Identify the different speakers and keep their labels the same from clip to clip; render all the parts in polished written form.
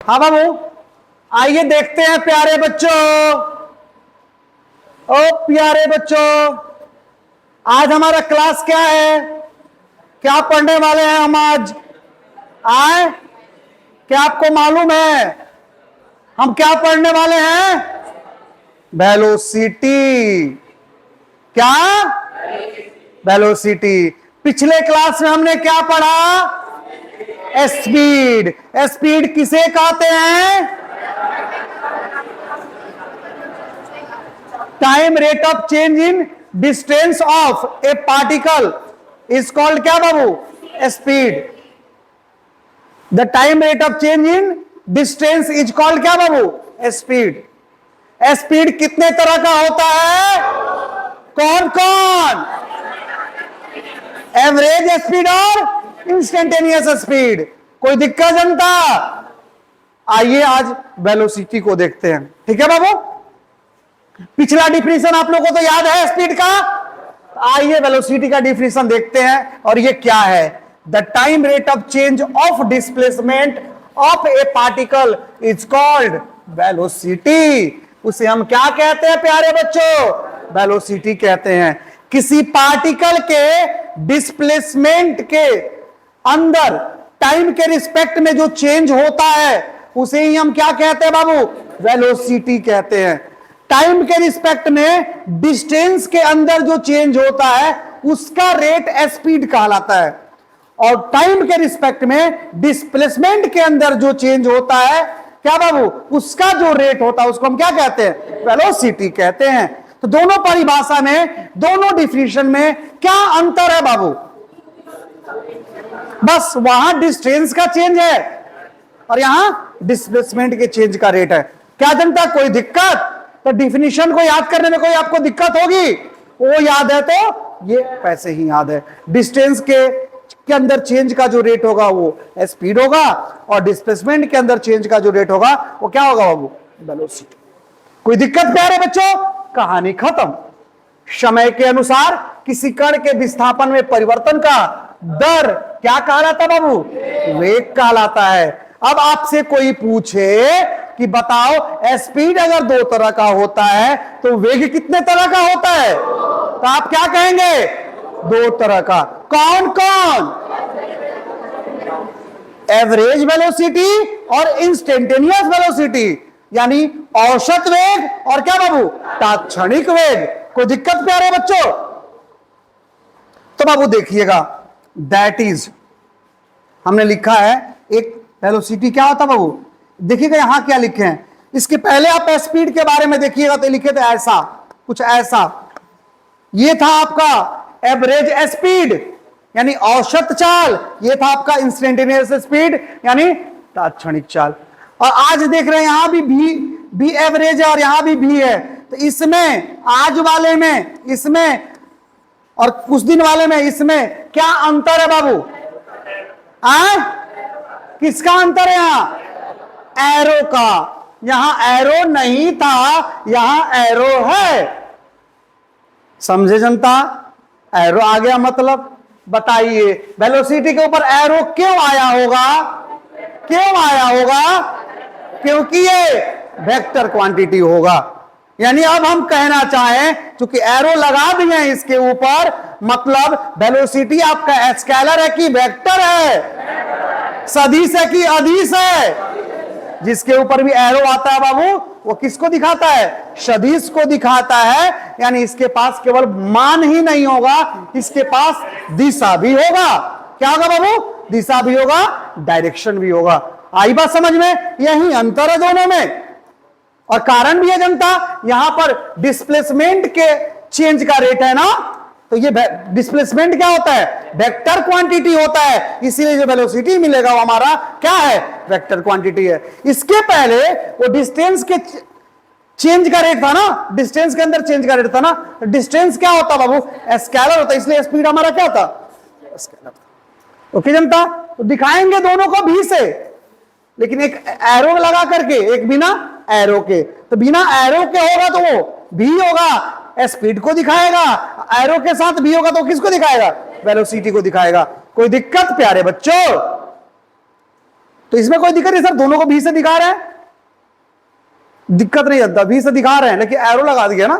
Speaker 1: हाँ बाबू, आइए देखते हैं प्यारे बच्चों। ओ प्यारे बच्चों, आज हमारा क्लास क्या है? क्या पढ़ने वाले हैं हम आज? आए, क्या आपको मालूम है हम क्या पढ़ने वाले हैं? वेलोसिटी। क्या? वेलोसिटी। पिछले क्लास में हमने क्या पढ़ा? स्पीड। स्पीड किसे कहते हैं? Time rate of change in distance of a particle is called क्या बाबू? Speed. The time rate of change in distance is called क्या बाबू? स्पीड। स्पीड कितने तरह का होता है? कौन कौन? एवरेज स्पीड और इंस्टेंटेनियस स्पीड। कोई दिक्कत जनता? आइए आज वेलोसिटी को देखते हैं, ठीक है बाबू। पिछला डिफिनेशन आप लोगों को तो याद है स्पीड का। आइए वेलोसिटी का डिफिनेशन देखते हैं, और ये क्या है? The time rate of change of displacement of a particle is called velocity. उसे हम क्या कहते हैं प्यारे बच्चों? वेलोसिटी कहते हैं। किसी पार्टिकल के डिस्प्लेसमेंट के अंदर टाइम के रिस्पेक्ट में जो चेंज होता है उसे ही हम क्या कहते हैं बाबू? वेलोसिटी कहते हैं। टाइम के रिस्पेक्ट में डिस्टेंस के अंदर जो चेंज होता है उसका रेट स्पीड कहलाता है, और टाइम के रिस्पेक्ट में डिस्प्लेसमेंट के अंदर जो चेंज होता है क्या बाबू? उसका जो रेट होता है उसको हम क्या कहते हैं? वेलोसिटी कहते हैं। तो दोनों परिभाषा में, दोनों डिफिनेशन में क्या अंतर है बाबू? बस वहां डिस्टेंस का चेंज है और यहां डिस्प्लेसमेंट के चेंज का रेट है। क्या जनता कोई दिक्कत? तो डिफिनेशन को याद करने में कोई आपको दिक्कत होगी? वो याद है तो ये पैसे ही याद है। डिस्टेंस के अंदर चेंज का जो रेट होगा वो स्पीड होगा, और डिस्प्लेसमेंट के अंदर चेंज का जो रेट होगा वो क्या होगा बाबू? वेलोसिटी। कोई दिक्कत प्यारे बच्चों? कहानी खत्म। समय के अनुसार किसी कण के विस्थापन में परिवर्तन का दर क्या कहलाता है बाबू? वेग कहलाता है। अब आपसे कोई पूछे कि बताओ स्पीड अगर दो तरह का होता है तो वेग कितने तरह का होता है? तो आप क्या कहेंगे? दो तरह का। कौन कौन? एवरेज वेलोसिटी और इंस्टेंटेनियस वेलोसिटी, यानी औसत वेग और क्या बाबू? तात्क्षणिक वेग। कोई दिक्कत प्यारे बच्चों? तो बाबू देखिएगा, दैट इज हमने लिखा है एक वेलोसिटी क्या होता बाबू? देखिएगा यहां क्या लिखे हैं। इसके पहले आप स्पीड के बारे में देखिएगा तो लिखे थे ऐसा, कुछ ऐसा। ये था आपका एवरेज स्पीड यानी औसत चाल, ये था आपका इंस्टेंटेनियस स्पीड यानी तात्क्षणिक चाल। और आज देख रहे हैं यहां भी एवरेज है और यहां भी है। तो इसमें, आज वाले में, इसमें और कुछ दिन वाले में, इसमें क्या अंतर है बाबू? किसका अंतर है? यहां एरो का। यहां एरो नहीं था, यहां एरो है। समझे जनता? एरो आ गया मतलब बताइए वेलोसिटी के ऊपर एरो क्यों आया होगा? क्यों आया होगा? क्योंकि ये वेक्टर क्वांटिटी होगा। यानी अब हम कहना चाहें क्योंकि एरो लगा दिए हैं इसके ऊपर, मतलब वेलोसिटी आपका स्केलर है कि वेक्टर है? सदिश है कि अदिश है? जिसके ऊपर भी एरो आता है बाबू वो किसको दिखाता है? सदिश को दिखाता है। यानी इसके पास केवल मान ही नहीं होगा, इसके पास दिशा भी होगा। क्या होगा बाबू? दिशा भी होगा, डायरेक्शन भी होगा। आई बात समझ में? यही अंतर है दोनों में। और कारण भी है जनता, यहां पर डिस्प्लेसमेंट के चेंज का रेट है ना, तो ये डिस्प्लेसमेंट क्या होता है? वेक्टर क्वांटिटी होता है। इसीलिए जो वेलोसिटी मिलेगा वो हमारा क्या है? वेक्टर क्वांटिटी है। इसके पहले वो डिस्टेंस के चेंज का रेट था ना, डिस्टेंस के अंदर चेंज का रेट था ना। डिस्टेंस क्या होता बाबू? स्केलर होता है, इसलिए स्पीड हमारा क्या था? स्केलर था। ओके जनता? तो दिखाएंगे दोनों को भी से, लेकिन एक एरो लगा करके, एक बिना एरो के। तो बिना एरो के होगा तो वो भी होगा, स्पीड को दिखाएगा। एरो के साथ भी होगा तो किसको दिखाएगा? वेलोसिटी को दिखाएगा। कोई दिक्कत प्यारे बच्चों? तो इसमें कोई दिक्कत नहीं सर, दोनों को भी से दिखा रहे हैं, दिक्कत नहीं आता, भी से दिखा रहे हैं, लेकिन एरो लगा दिया ना,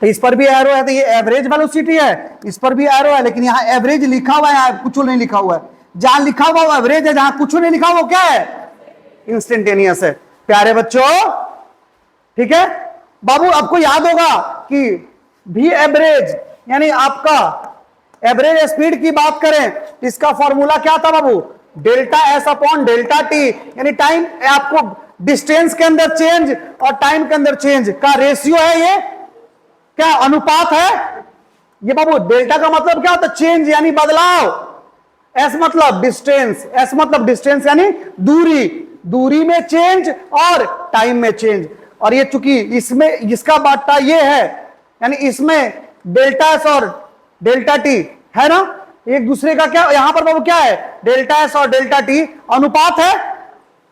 Speaker 1: तो इस पर भी एरो है, तो ये एवरेज वेलोसिटी है, इस पर भी एरो है, लेकिन यहाँ एवरेज लिखा हुआ है, यहाँ कुछ नहीं लिखा हुआ है। जहां लिखा हुआ वो एवरेज है, जहां कुछ नहीं लिखा हुआ वो क्या है, इंस्टेंटेनियस है। प्यारे बच्चों ठीक है बाबू, आपको याद होगा कि भी एवरेज यानी आपका एवरेज स्पीड की बात करें, इसका फॉर्मूला क्या था बाबू, delta S upon delta T, यानी टाइम आपको डिस्टेंस के अंदर चेंज और टाइम के अंदर चेंज का रेशियो है, ये क्या अनुपात है ये बाबू। डेल्टा का मतलब क्या होता है, चेंज यानी बदलाव, एस मतलब डिस्टेंस, एस मतलब डिस्टेंस यानी दूरी, दूरी में चेंज और टाइम में चेंज। और ये चूंकि इसमें इसका बाटा ये है, यानी इसमें डेल्टा एस और डेल्टा टी है ना, एक दूसरे का क्या यहां पर बाबू क्या है, डेल्टा एस और डेल्टा टी अनुपात है,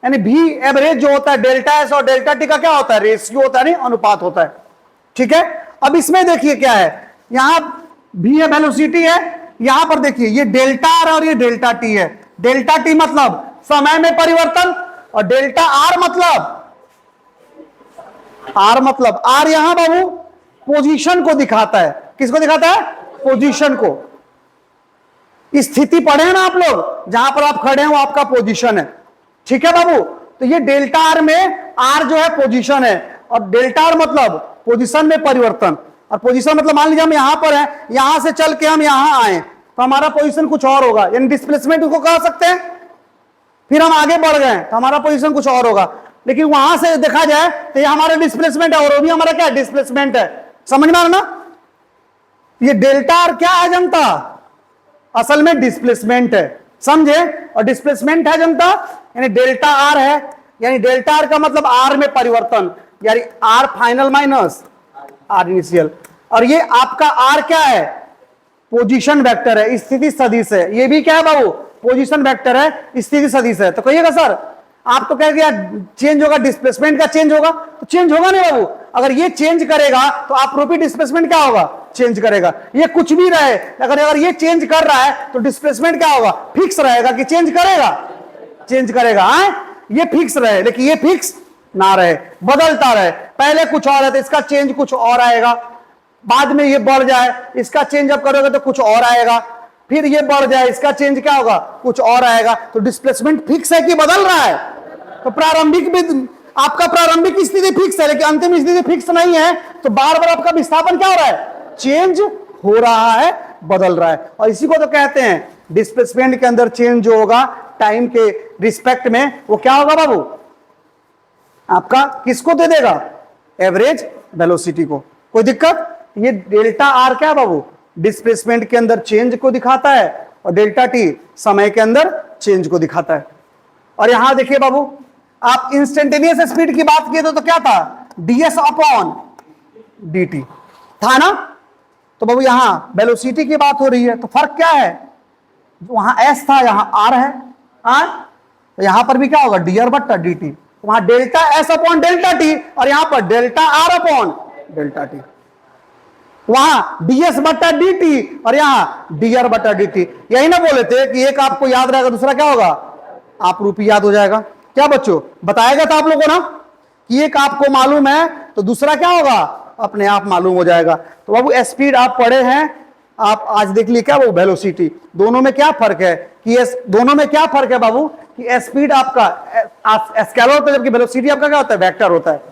Speaker 1: यानी भी एवरेज जो होता है डेल्टा एस और डेल्टा टी का क्या होता है, रेशियो होता है, नहीं अनुपात होता है। ठीक है, अब इसमें देखिए क्या है, यहां भी है वेलोसिटी है, यहां पर देखिए ये डेल्टा आर और ये डेल्टा टी है। डेल्टा टी मतलब समय में परिवर्तन और डेल्टा आर मतलब आर यहां बाबू पोजीशन को दिखाता है, किसको दिखाता है, पोजीशन को। स्थिति पढ़े ना आप लोग, जहां पर आप खड़े हैं वो आपका पोजीशन है। ठीक है बाबू, तो ये डेल्टा आर में आर जो है पोजीशन है, और डेल्टा आर मतलब पोजीशन में परिवर्तन, और पोजीशन मतलब मान लीजिए हम यहां पर हैं, यहां से चल के हम यहां आए तो हमारा पोजीशन कुछ और होगा, यानी डिस्प्लेसमेंट उसको कह सकते हैं। फिर हम आगे बढ़ गए तो हमारा पोजीशन कुछ और होगा, लेकिन वहां से देखा जाए तो ये हमारा डिस्प्लेसमेंट है और वो भी हमारा क्या डिस्प्लेसमेंट है। समझ में आ रहा ना, ये डेल्टा आर क्या है जनता, असल में डिस्प्लेसमेंट है, समझे। और डिस्प्लेसमेंट है जनता, यानी डेल्टा आर है, यानी डेल्टा आर का मतलब आर में परिवर्तन, यानी R final minus R initial. और ये आपका आर क्या है, पोजीशन वेक्टर है, स्थिति सदिश है। ये भी क्या है बाबू, पोजीशन वेक्टर है, स्थिति सदिश है। तो कहिएगा सर आप तो कह दिया चेंज होगा, डिस्प्लेसमेंट का चेंज होगा, तो चेंज होगा नहीं बाबू। अगर ये चेंज करेगा तो आप्रोपी डिस्प्लेसमेंट क्या होगा, चेंज करेगा। ये कुछ भी रहे, अगर ये चेंज कर रहा है तो डिस्प्लेसमेंट क्या होगा, फिक्स रहेगा कि चेंज करेगा, चेंज करेगा। ये फिक्स रहे, लेकिन ये फिक्स ना रहे, बदलता रहे। पहले कुछ और है तो इसका चेंज कुछ और आएगा, बाद में ये बढ़ जाए, इसका चेंज अब करोगे तो कुछ और आएगा, फिर ये बढ़ जाए, इसका चेंज क्या होगा, कुछ और आएगा। तो डिस्प्लेसमेंट फिक्स है कि बदल रहा है। तो प्रारंभिक भी आपका प्रारंभिक स्थिति फिक्स है, लेकिन अंतिम स्थिति फिक्स नहीं है, तो बार बार आपका विस्थापन क्या हो रहा है, चेंज हो रहा है, बदल रहा है। और इसी को तो कहते हैं डिस्प्लेसमेंट के अंदर चेंज जो होगा टाइम के रिस्पेक्ट में, वो क्या होगा बाबू, आपका किसको दे देगा, एवरेज वेलोसिटी को। कोई दिक्कत, ये डेल्टा आर क्या बाबू, डिस्प्लेसमेंट के अंदर चेंज को दिखाता है, और डेल्टा टी समय के अंदर चेंज को दिखाता है। और यहां देखिए बाबू, आप इंस्टेंटेनियस स्पीड की बात किए तो क्या था, ds अपॉन dt था ना। तो बाबू यहां वेलोसिटी की बात हो रही है, तो फर्क क्या है, वहां s था यहां r है, तो यहां पर भी क्या होगा, dr बट्टा dt। वहां delta s upon delta T, और यहां पर delta r upon delta T. वहां ds बट्टा dt और यहां dr बट्टा dt। यही ना बोले थे कि एक आपको याद रहेगा, दूसरा क्या होगा, आप रूपी याद हो जाएगा। क्या बच्चों बताएगा था आप लोगों को ना, कि एक आपको मालूम है तो दूसरा क्या होगा, अपने आप मालूम हो जाएगा। तो बाबू स्पीड आप पढ़े हैं, आप आज देख लिए क्या वो वेलोसिटी, दोनों में क्या फर्क है, कि दोनों में क्या फर्क है बाबू, कि स्पीड आपका स्केलर होता है, जबकि वेलोसिटी आपका क्या होता है, वेक्टर होता है।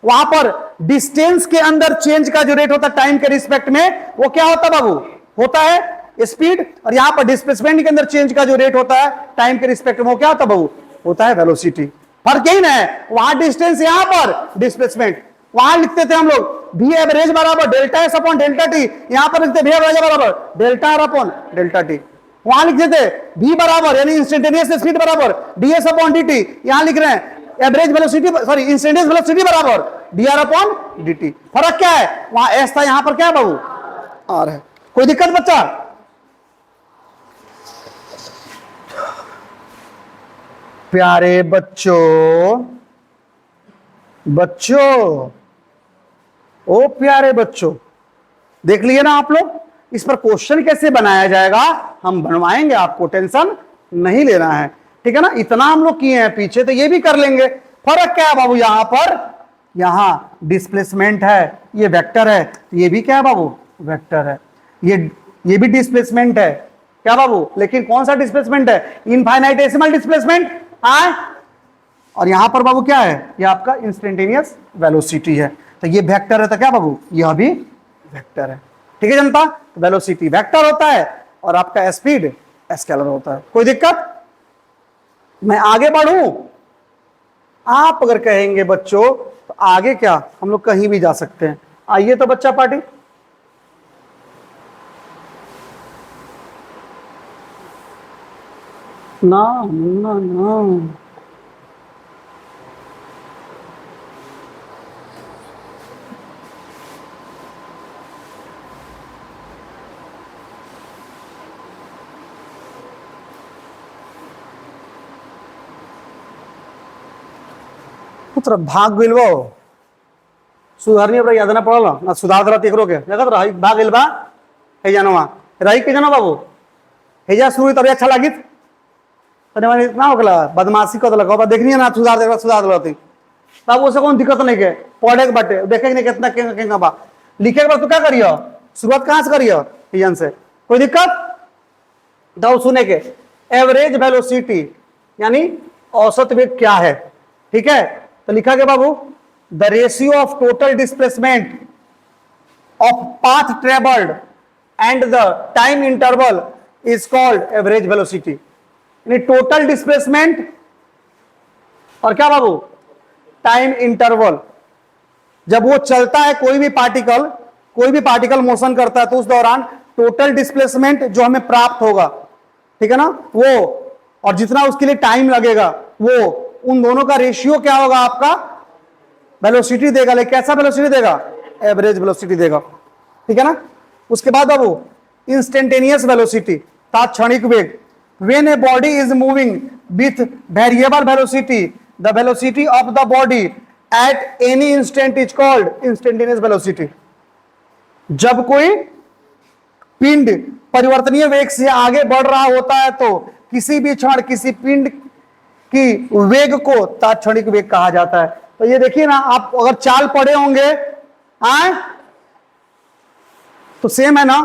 Speaker 1: वहां पर डिस्टेंस के अंदर चेंज का जो रेट होता है टाइम के रिस्पेक्ट में, वो क्या होता है बाबू, होता है स्पीड। और यहां पर डिस्प्लेसमेंट के अंदर चेंज का जो रेट होता है टाइम के रिस्पेक्ट में, वो क्या होता है बाबू, होता है वेलोसिटी। फर्क यही ना है, वहां डिस्टेंस, यहां पर डिस्प्लेसमेंट। वहां लिखते थे हम लोग भी एवरेज बराबर delta S upon delta T, यहां पर लिखते भी एवरेज बराबर delta R upon delta T. वहां लिखते थे भी बराबर यानी इंस्टेंटेनियस स्पीड बराबर डीएस अपॉन डी टी, यहां लिख रहे हैं average velocity sorry instantaneous velocity बराबर डीआर अपॉन डी टी। फर्क क्या है, वहां एस था, यहां पर क्या है बाबू, आर है। कोई दिक्कत बच्चा, प्यारे बच्चों, बच्चों ओ प्यारे बच्चों, देख लिए ना आप लोग, इस पर क्वेश्चन कैसे बनाया जाएगा हम बनवाएंगे, आपको टेंशन नहीं लेना है। ठीक है ना, इतना हम लोग किए हैं पीछे, तो ये भी कर लेंगे। फर्क क्या है बाबू, यहां पर यहां डिस्प्लेसमेंट है, ये वेक्टर है, तो ये भी क्या है बाबू, वेक्टर है। ये भी डिस्प्लेसमेंट है क्या बाबू, लेकिन कौन सा डिस्प्लेसमेंट है, इनफाइनाइटेसिमल डिस्प्लेसमेंट है। और यहां पर बाबू क्या है, ये आपका इंस्टेंटेनियस वेलोसिटी है, तो ये वेक्टर है, तो क्या बाबू, यह भी वेक्टर है। ठीक है जनता, तो वेलोसिटी वेक्टर होता है और आपका स्पीड स्केलर होता है। कोई दिक्कत, मैं आगे बढ़ूं, आप अगर कहेंगे बच्चों तो आगे क्या, हम लोग कहीं भी जा सकते हैं। आइए तो बच्चा पार्टी, ना ना ना, पुत्र भाग गिलबो सुधारनी अपना याद ना पड़ल ना, सुधार दला तेकरो के देखत रही भाग गिलबा हे जानवा रही के जानो बाबू, हेजा शुरू तब अच्छा लागित तने माने ना होगला बदमाशी को दलक बा देखनी ना, सुधार दलती बाबू, से कौन दिक्कत नहीं के, पढ़े के बाटे देखे नहीं कितना के बा, लिखे के बाद तो क्या करियो, शुरुआत कहां से करियो, हिजन से। कोई दिक्कत, दाऊ सुने के, एवरेज वेलोसिटी यानी औसत वेग क्या है। ठीक है, तो लिखा गया बाबू, the ratio of total displacement of path travelled and the time interval is called average velocity. यानी टोटल डिस्प्लेसमेंट और क्या बाबू, टाइम इंटरवल, जब वो चलता है कोई भी पार्टिकल मोशन करता है, तो उस दौरान टोटल डिस्प्लेसमेंट जो हमें प्राप्त होगा, ठीक है ना, वो और जितना उसके लिए टाइम लगेगा, वो उन दोनों का रेशियो क्या होगा, आपका वेलोसिटी देगा। लेकिन कैसा वेलोसिटी देगा, एवरेज वेलोसिटी देगा। ठीक है ना, उसके बाद बाबू इंस्टेंटेनियस वेलोसिटी, तात्क्षणिक वेग, when a body is moving with variable velocity, the velocity of the body at any instant is called instantaneous velocity. जब कोई पिंड परिवर्तनीय वेग से आगे बढ़ रहा होता है, तो किसी भी क्षण किसी पिंड की वेग को तात्क्षणिक वेग कहा जाता है। तो ये देखिए ना, आप अगर चाल पढ़े होंगे तो सेम है ना,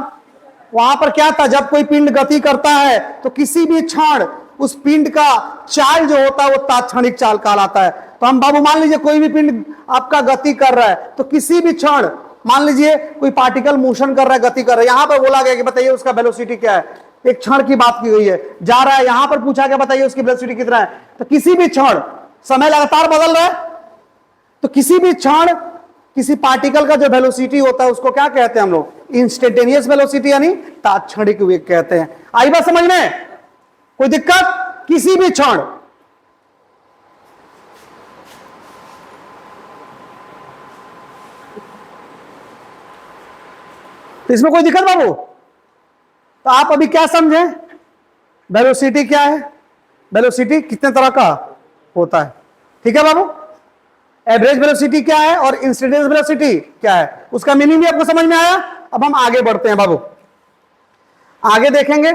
Speaker 1: वहां पर क्या था, जब कोई पिंड गति करता है तो किसी भी क्षण उस पिंड का चाल जो होता है वो तात्क्षणिक चाल कहलाता है। तो हम बाबू मान लीजिए कोई भी पिंड आपका गति कर रहा है, तो किसी भी क्षण मान लीजिए कोई पार्टिकल मोशन कर रहा है, गति कर रहा है, यहां पर बोला गया कि बताइए उसका वेलोसिटी क्या है, एक क्षण की बात की गई है, जा रहा है, यहां पर पूछा गया बताइए उसकी वेलोसिटी कितना है, तो किसी भी क्षण समय लगातार बदल रहा है, तो किसी भी क्षण किसी पार्टिकल का जो वेलोसिटी होता है उसको क्या कहते हैं हम लोग, इंस्टेंटेनियस वेलोसिटी यानी तात्क्षणिक वेग कहते हैं। आई बात समझ में, कोई दिक्कत, किसी भी क्षण। तो इसमें कोई दिक्कत बाबू, तो आप अभी क्या समझे, वेलोसिटी क्या है, वेलोसिटी कितने तरह का होता है। ठीक है बाबू, एवरेज वेलोसिटी क्या है और इंस्टेंटेनियस वेलोसिटी क्या है, उसका मीनिंग भी आपको समझ में आया। अब हम आगे बढ़ते हैं बाबू, आगे देखेंगे।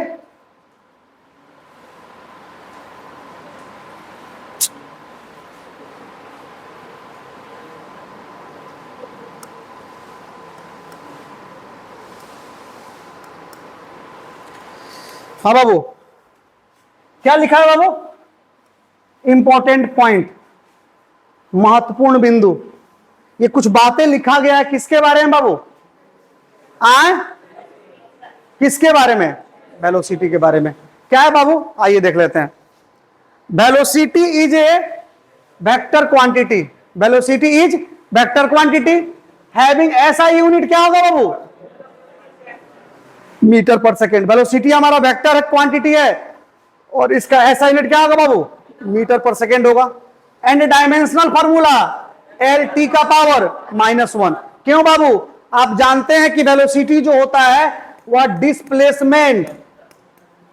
Speaker 1: हाँ बाबू, क्या लिखा है बाबू, इंपॉर्टेंट पॉइंट, महत्वपूर्ण बिंदु, ये कुछ बातें लिखा गया है किसके बारे में बाबू, किसके बारे में, वेलोसिटी के बारे में। क्या है बाबू, आइए देख लेते हैं। Velocity is a vector quantity, velocity is vector quantity having ऐसा यूनिट क्या होगा बाबू, मीटर पर सेकेंड। वेलोसिटी हमारा वेक्टर है, क्वांटिटी है, और इसका ऐसा यूनिट क्या होगा बाबू, मीटर पर सेकेंड होगा। And dimensional formula L T का पावर -1। क्यों बाबू, आप जानते हैं कि वेलोसिटी जो होता है वह डिस्प्लेसमेंट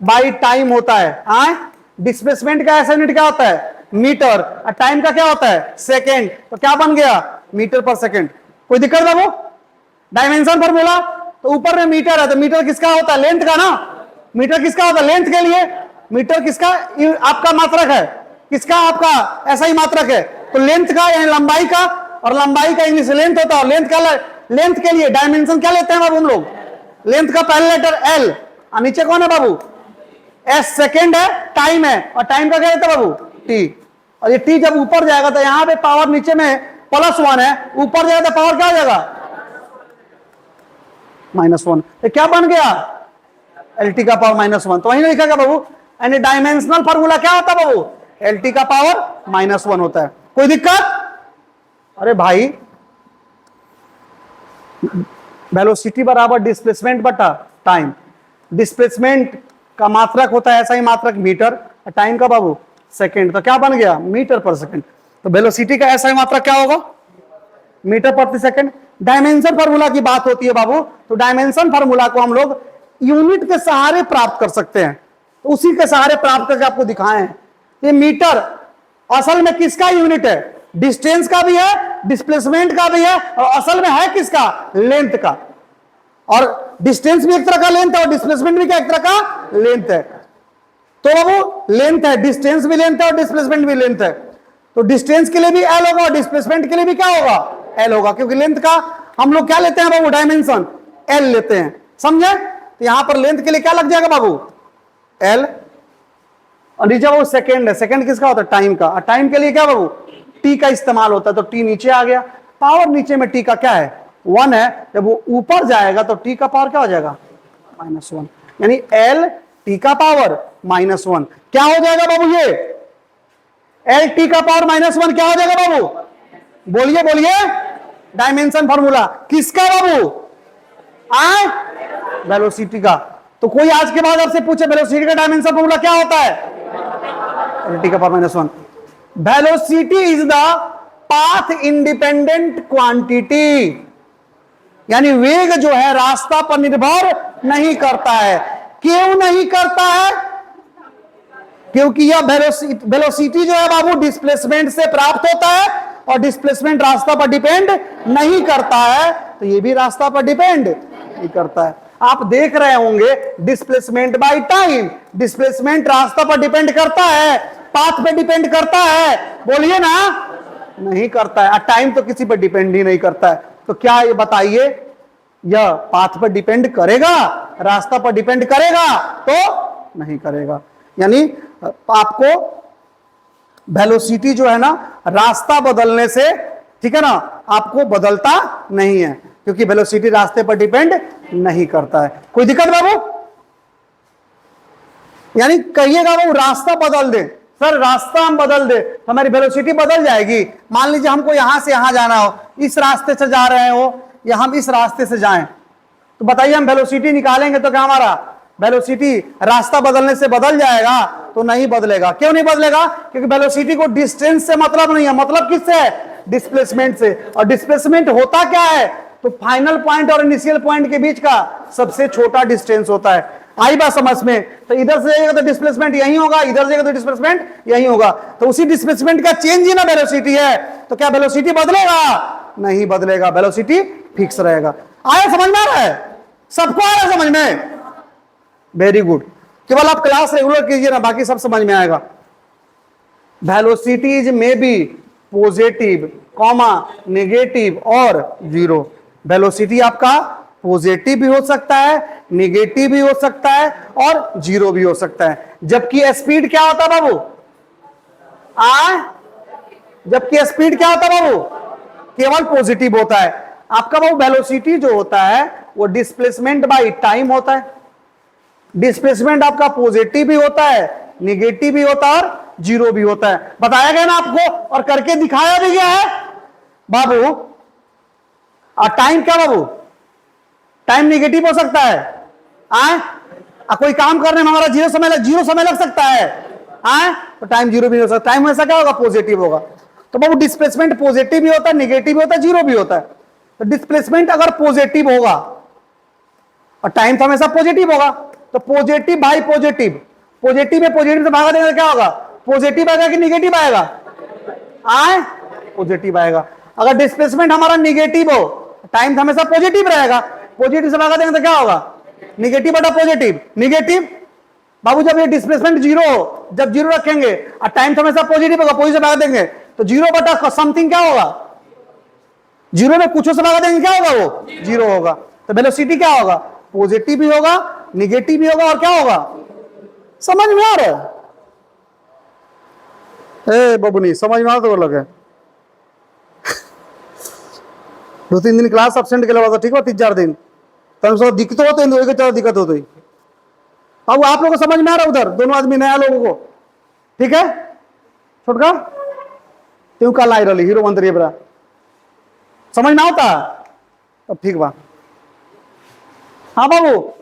Speaker 1: बाय टाइम होता है। डिस्प्लेसमेंट का ऐसा यूनिट क्या होता है, मीटर, और टाइम का क्या होता है, सेकेंड। तो क्या बन गया, मीटर पर सेकेंड। कोई दिक्कत बाबू, डायमेंशन फार्मूला, तो ऊपर में मीटर है, तो मीटर किसका होता है, लेंथ का ना, मीटर किसका होता है, लेंथ के लिए, मीटर किसका आपका मात्रक है, किसका आपका ऐसा ही मात्रक है। तो लेंथ का यानी लंबाई का, और लंबाई का इंग्लिश लेंथ होता है। और लेंथ के लिए डायमेंशन क्या लेते हैं बाबू हम लोग, लेंथ का पहला लेटर एल, और नीचे कौन है बाबू, एस सेकेंड है, टाइम है, और टाइम का क्या रहता है बाबू, टी। और ये टी जब ऊपर जाएगा तो यहां पे पावर नीचे में +1 है, ऊपर जाएगा तो पावर क्या हो जाएगा, -1। तो क्या बन गया, एल टी का पावर -1। तो वही लिखा गया बाबू, यानी डायमेंशनल फार्मूला क्या होता है बाबू, एल टी का पावर -1 होता है। कोई दिक्कत, अरे भाई वेलोसिटी बराबर डिस्प्लेसमेंट बटा टाइम, डिस्प्लेसमेंट का मात्रक होता है ऐसा ही मात्रक मीटर, टाइम का बाबू सेकंड, तो क्या बन गया मीटर पर सेकंड। तो वेलोसिटी का ऐसा ही मात्रक क्या होगा, मीटर प्रति सेकंड। डायमेंशन फार्मूला की बात होती है बाबू, तो डायमेंशन फार्मूला को हम लोग यूनिट के सहारे प्राप्त कर सकते हैं, तो उसी के सहारे प्राप्त करके आपको दिखाए हैं। ये मीटर असल में किसका यूनिट है, डिस्टेंस का भी है, डिस्प्लेसमेंट का भी है, और असल में है किसका, लेंथ का। और डिस्टेंस भी एक तरह का लेंथ है, और डिस्प्लेसमेंट भी क्या एक तरह का लेंथ है। तो बाबू लेंथ है, डिस्टेंस भी लेंथ है और डिस्प्लेसमेंट भी लेंथ है। तो डिस्टेंस के लिए भी एल होगा और डिस्प्लेसमेंट के लिए भी क्या होगा, एल होगा, क्योंकि लेंथ का हम लोग क्या लेते हैं बाबू, डायमेंशन एल लेते हैं, समझे। तो यहां पर लेंथ के लिए क्या लग जाएगा बाबू, एल, और नीचे बाबू सेकेंड है, सेकेंड किसका होता है, टाइम का, और टाइम के लिए क्या बाबू, टी का इस्तेमाल होता है, तो टी नीचे आ गया। पावर नीचे में टी का क्या है, 1 है, जब वो ऊपर जाएगा तो टी का पावर क्या हो जाएगा, -1, यानी एल टी का पावर -1 क्या हो जाएगा बाबू, ये एल टी का पावर -1 क्या हो जाएगा बाबू, बोलिए बोलिए, डायमेंशन फार्मूला किसका बाबू, वेलोसिटी का। तो कोई आज के बाद आपसे पूछे वेलोसिटी का डायमेंशन फार्मूला क्या होता है, एल टी का power -1। Velocity is the path independent quantity, यानी वेग जो है रास्ता पर निर्भर नहीं करता है। क्यों नहीं करता है, क्योंकि यह वेलोसिटी जो है बाबू डिस्प्लेसमेंट से प्राप्त होता है, और डिस्प्लेसमेंट रास्ता पर डिपेंड नहीं करता है, तो ये भी रास्ता पर डिपेंड नहीं करता है। आप देख रहे होंगे डिस्प्लेसमेंट बाय टाइम, डिस्प्लेसमेंट रास्ता पर डिपेंड करता है, पाथ पे डिपेंड करता है, बोलिए ना, नहीं करता है। टाइम तो किसी पर डिपेंड ही नहीं करता है। तो क्या ये बताइए, यह पाथ पर डिपेंड करेगा, रास्ता पर डिपेंड करेगा, तो नहीं करेगा। यानी आपको वेलोसिटी जो है ना रास्ता बदलने से, ठीक है ना, आपको बदलता नहीं है, क्योंकि वेलोसिटी रास्ते पर डिपेंड नहीं करता है। कोई दिक्कत बाबू, यानी कहिएगा बाबू रास्ता बदल दे, सर रास्ता हम बदल दे तो हमारी वेलोसिटी बदल जाएगी। मान लीजिए हमको यहां से यहां जाना हो, इस रास्ते से जा रहे हो या हम इस रास्ते से जाएं, तो बताइए हम वेलोसिटी निकालेंगे तो क्या हमारा वेलोसिटी रास्ता बदलने से बदल जाएगा, तो नहीं बदलेगा। क्यों नहीं बदलेगा, क्योंकि वेलोसिटी को डिस्टेंस से मतलब नहीं है, मतलब किससे है, डिस्प्लेसमेंट से। और डिस्प्लेसमेंट होता क्या है, तो फाइनल पॉइंट और इनिशियल पॉइंट के बीच का सबसे छोटा डिस्टेंस होता है। आई बात समझ में, तो इधर से जाएगा तो डिस्प्लेसमेंट यही होगा, इधर से जाएगा तो डिस्प्लेसमेंट यही होगा, तो उसी डिस्प्लेसमेंट का चेंज ही ना वेलोसिटी है। तो क्या वेलोसिटी बदलेगा, नहीं बदलेगा, वेलोसिटी फिक्स रहेगा। आया समझ में आ रहा है, सबको आ रहा है समझ में, वेरी गुड। केवल आप क्लास रेगुलर कीजिए ना, बाकी सब समझ में आएगा। वेलोसिटीज में बी पॉजिटिव कॉमा नेगेटिव और जीरो। वेलोसिटी आपका पॉजिटिव भी हो सकता है, नेगेटिव भी हो सकता है और जीरो भी हो सकता है। जबकि स्पीड क्या होता है बाबू, जबकि स्पीड क्या होता है बाबू, केवल पॉजिटिव होता है। आपका बाबू वेलोसिटी जो होता है वो डिस्प्लेसमेंट बाय टाइम होता है। डिस्प्लेसमेंट आपका पॉजिटिव भी होता है, निगेटिव भी होता है और जीरो भी होता है। बताया गया ना आपको, और करके दिखाया भी गया है बाबू। और टाइम क्या बाबू, टाइम निगेटिव हो सकता है, कोई काम करने में हमारा जीरो समय लग सकता है, तो टाइम जीरो भी हो सकता है। टाइम ऐसा क्या होगा, पॉजिटिव होगा। तो बाबू डिस्प्लेसमेंट पॉजिटिव भी होता है, निगेटिव भी होता है, जीरो भी होता है। तो डिस्प्लेसमेंट अगर पॉजिटिव होगा और टाइम तो हमेशा पॉजिटिव होगा, तो पॉजिटिव बाई पॉजिटिव, पॉजिटिव में पॉजिटिव से भागा देने से क्या होगा, पॉजिटिव आएगा कि निगेटिव आएगा, पॉजिटिव आएगा। अगर डिस्प्लेसमेंट हमारा निगेटिव हो, टाइम तो हमेशा पॉजिटिव रहेगा, पॉजिटिव से भागा देंगे तो क्या होगा, निगेटिव बटा पॉजिटिव, निगेटिव बाबू जब ये डिस्प्लेसमेंट जीरो हो, जब जीरो रखेंगे और टाइम तो हमेशा पॉजिटिव होगा, पॉजिटिव भाग देंगे तो जीरो बटा समथिंग क्या होगा, जीरो में कुछ से भाग देंगे क्या होगा, वो जीरो होगा। तो वेलोसिटी क्या होगा, पॉजिटिव भी होगा, निगेटिव भी होगा और क्या होगा, समझ में आ रहा है? बाबू नहीं समझ में आ रहा तो लगे 2-3 दिन क्लास एब्सेंट के लिए ठीक हो, 3-4 दिन तो दिक्कत होते हैं, दिक्कत होती। अब आप लोगों को समझ में आ रहा है उधर, दोनों आदमी नया लोगों को, ठीक है? छोटका क्यों कल आई रही हीरो मंत्री बरा समझ ना होता, अब ठीक बा। हाँ बाबू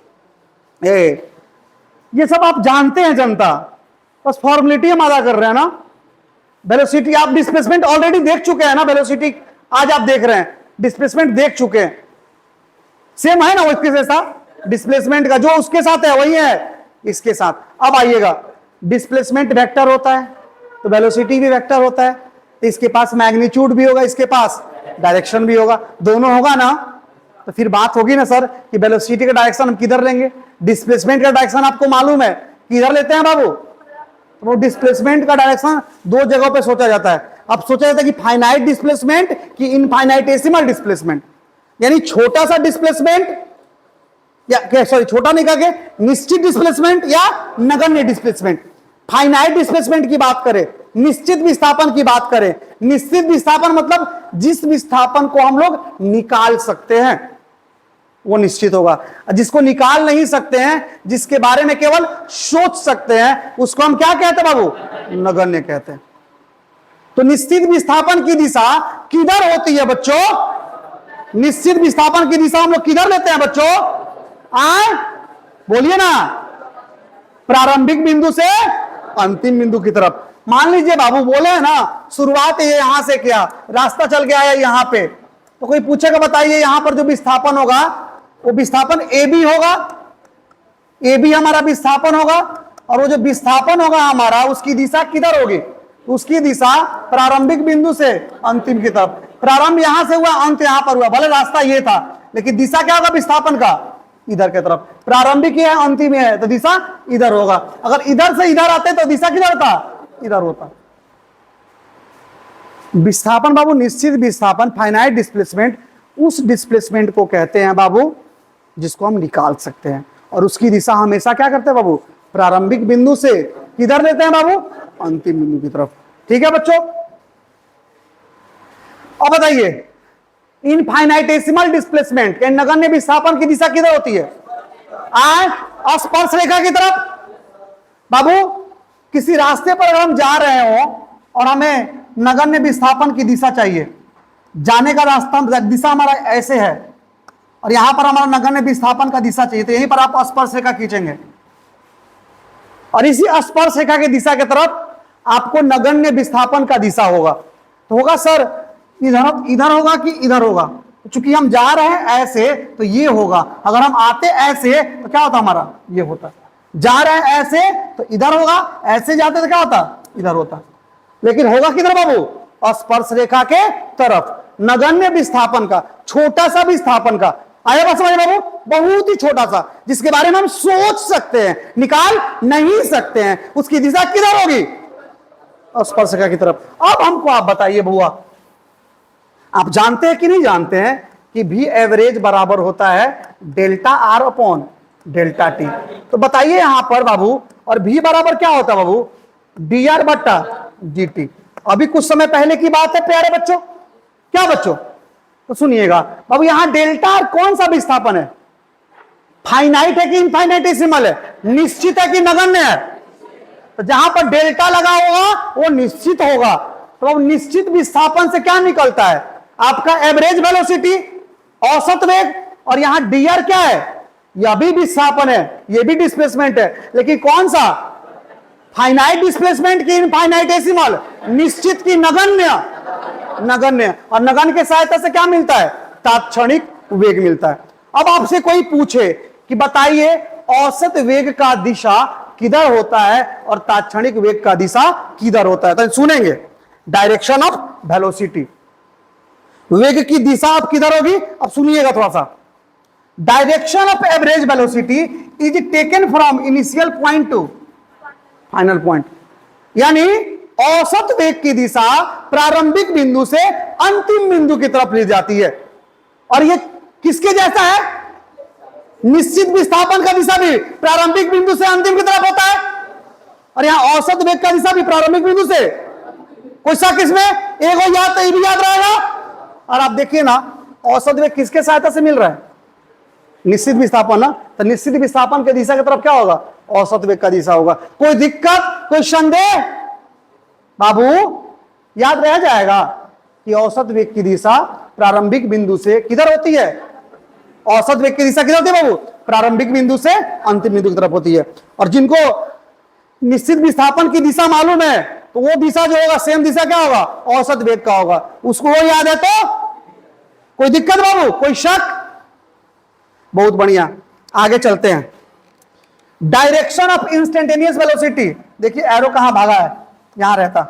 Speaker 1: ये सब आप जानते हैं जनता, बस फॉर्मेलिटी हम अदा कर रहे हैं ना। वेलोसिटी आप डिस्प्लेसमेंट ऑलरेडी देख चुके हैं ना, वेलोसिटी आज आप देख रहे हैं, डिस्प्लेसमेंट देख चुके हैं, सेम है ना वो इसके साथ, डिस्प्लेसमेंट का जो उसके साथ है वही है इसके साथ। अब आइएगा, डिस्प्लेसमेंट वेक्टर होता है तो वेलोसिटी भी वेक्टर होता है, तो इसके पास मैग्नीट्यूड भी होगा, इसके पास डायरेक्शन भी होगा, दोनों होगा ना। तो फिर बात होगी ना सर कि वेलोसिटी का डायरेक्शन हम किधर लेंगे, डिस्प्लेसमेंट का डायरेक्शन आपको मालूम है किधर लेते हैं बाबू, तो वो डिस्प्लेसमेंट का डायरेक्शन दो जगहों पे सोचा जाता है। अब सोचा जाता है कि फाइनाइट डिस्प्लेसमेंट कि इनफाइनाइटेसिमल डिस्प्लेसमेंट, यानी छोटा सा डिस्प्लेसमेंट या सॉरी छोटा नहीं कहा, निश्चित डिस्प्लेसमेंट या नगण्य डिस्प्लेसमेंट। फाइनाइट डिस्प्लेसमेंट की बात करें, निश्चित विस्थापन की बात करें, निश्चित विस्थापन मतलब जिस विस्थापन को हम लोग निकाल सकते हैं वो निश्चित होगा, जिसको निकाल नहीं सकते हैं, जिसके बारे में केवल सोच सकते हैं, उसको हम क्या कहते हैं बाबू, नगण्य कहते हैं। तो निश्चित विस्थापन की दिशा किधर होती है बच्चों, निश्चित विस्थापन की दिशा हम लोग किधर लेते हैं बच्चों, बोलिए ना, प्रारंभिक बिंदु से अंतिम बिंदु की तरफ। मान लीजिए बाबू बोले है ना शुरुआत ये यहां से किया, रास्ता चल के आया यहां पे, तो कोई पूछेगा बताइए यहां पर जो विस्थापन होगा वो विस्थापन ए बी होगा, ए बी हमारा विस्थापन होगा, और वो जो विस्थापन होगा हमारा उसकी दिशा किधर होगी, उसकी दिशा प्रारंभिक बिंदु से अंतिम की तरफ। प्रारंभ यहां से हुआ, अंत यहां पर हुआ, भले रास्ता ये था लेकिन दिशा क्या होगा विस्थापन का, इधर की तरफ। प्रारंभिक है अंतिम है तो दिशा इधर होगा, अगर इधर से इधर आते तो दिशा किधर होता, इधर होता। विस्थापन बाबू निश्चित विस्थापन फाइनाइट डिस्प्लेसमेंट, उस डिस्प्लेसमेंट को कहते हैं बाबू जिसको हम निकाल सकते हैं, और उसकी दिशा हमेशा क्या करते हैं बाबू, प्रारंभिक बिंदु से किधर लेते हैं बाबू, अंतिम बिंदु की तरफ। ठीक है बच्चों, अब बताइए इनफाइनाइटेसिमल डिस्प्लेसमेंट या नगण्य विस्थापन की दिशा किधर होती है, स्पर्श रेखा की तरफ। बाबू किसी रास्ते पर अगर हम जा रहे हो और हमें नगण्य विस्थापन की दिशा चाहिए, जाने का रास्ता दिशा हमारा ऐसे है और यहां पर हमारा नगण्य विस्थापन का दिशा चाहिए, तो यहीं पर आप स्पर्श रेखा खींचेंगे और इसी स्पर्श रेखा की दिशा की तरफ आपको नगण्य विस्थापन का दिशा होगा। तो होगा सर इधर होगा कि इधर होगा, तो चूंकि हम जा रहे हैं ऐसे तो ये होगा, अगर हम आते ऐसे तो क्या होता हमारा ये होता, जा रहे हैं ऐसे तो इधर होगा, ऐसे जाते तो क्या होता इधर होता, लेकिन होगा किधर बाबू, स्पर्श रेखा के तरफ, नगण्य विस्थापन का, छोटा सा विस्थापन का। आया बात समझ बाबू, बहुत ही छोटा सा जिसके बारे में हम सोच सकते हैं, निकाल नहीं सकते हैं, उसकी दिशा किधर होगी, स्पर्श रेखा की तरफ। अब हमको आप बताइए बुआ, आप जानते हैं कि नहीं जानते हैं कि भी एवरेज बराबर होता है delta R upon delta T. तो बताइए यहां पर बाबू, और भी बराबर क्या होता है बाबू, डी आर बट्टा डी टी। अभी कुछ समय पहले की बात है प्यारे बच्चों, क्या बच्चों, तो सुनिएगा बाबू, यहां डेल्टा आर कौन सा विस्थापन है, फाइनाइट है कि इनफाइनाइटेसिमल है, निश्चित है कि नगण्य है। तो जहां पर डेल्टा लगा होगा वो निश्चित होगा, तो अब निश्चित विस्थापन से क्या निकलता है, आपका एवरेज वेलोसिटी, औसत वेग, और यहां डी आर क्या है, यह भी विस्थापन है, यह भी डिस्प्लेसमेंट है, लेकिन कौन सा, फाइनाइट डिस्प्लेसमेंट की इनफाइनाइटेसिमल, निश्चित की नगण्य, नगण्य, और नगण्य के सहायता से क्या मिलता है, तात्क्षणिक वेग मिलता है। अब आपसे कोई पूछे कि बताइए औसत वेग का दिशा किधर होता है और तात्क्षणिक वेग का दिशा किधर होता है, तो सुनेंगे डायरेक्शन ऑफ वेलोसिटी, वेग की दिशा अब किधर होगी। अब सुनिएगा थोड़ा सा, direction of average velocity is taken from initial point two final point, यानी औसत वेग की दिशा प्रारंभिक बिंदु से अंतिम बिंदु की तरफ ले जाती है। और ये किसके जैसा है? निश्चित विस्थापन का दिशा भी प्रारंभिक बिंदु से अंतिम की तरफ होता है, और यहां औसत वेग का दिशा भी प्रारंभिक बिंदु से। कोई शक इसमें? एक हो याद तो ये भी याद रहेगा। और आप देखिए ना, औसत वेग किसके सहायता से मिल रहा है? निश्चित विस्थापन ना, तो निश्चित विस्थापन की दिशा की तरफ क्या होगा? औसत वेग का दिशा होगा। कोई दिक्कत, कोई संदेह? बाबू याद रह जाएगा कि औसत वेग की दिशा प्रारंभिक बिंदु से किधर होती है? औसत वेग की दिशा किधर होती है बाबू? प्रारंभिक बिंदु से अंतिम बिंदु की तरफ होती है। और जिनको निश्चित विस्थापन की दिशा मालूम है, तो वो दिशा जो होगा, सेम दिशा क्या होगा? औसत वेग का होगा। उसको वो याद है तो कोई दिक्कत बाबू, कोई शक? बहुत बढ़िया, आगे चलते हैं। डायरेक्शन ऑफ इंस्टेंटेनियस वेलोसिटी, देखिए एरो कहां भागा है, यहां रहता,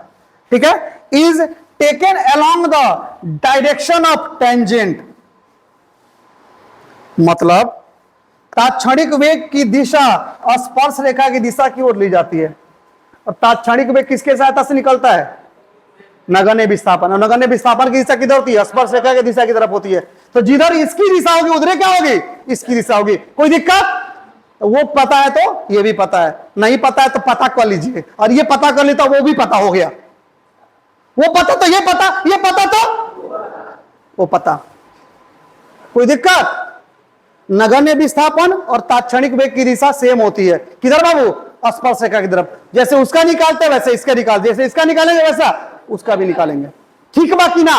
Speaker 1: ठीक है। Is taken along the direction of tangent, मतलब तात्क्षणिक वेग की दिशा स्पर्श रेखा की दिशा की ओर ली जाती है। और तात्क्षणिक वेग किसके सहायता से निकलता है? नगण्य विस्थापन। और नगण्य विस्थापन की दिशा किधर होती है? स्पर्श रेखा की दिशा की तरफ होती है। तो जिधर इसकी दिशा होगी उधर क्या होगी? इसकी दिशा होगी। कोई दिक्कत? वो पता है तो ये भी पता है, नहीं पता है तो पता कर लीजिए, और ये पता कर लेता वो भी पता हो गया। वो पता तो ये पता, ये पता तो वो पता। कोई दिक्कत? नगण्य विस्थापन और तात्क्षणिक वेग की दिशा सेम होती है। किधर बाबू? स्पर्श रेखा की तरफ। जैसे उसका निकालते हैं वैसे इसका निकाल, जैसे इसका निकालेंगे वैसा उसका भी निकालेंगे। ठीक बाकी ना?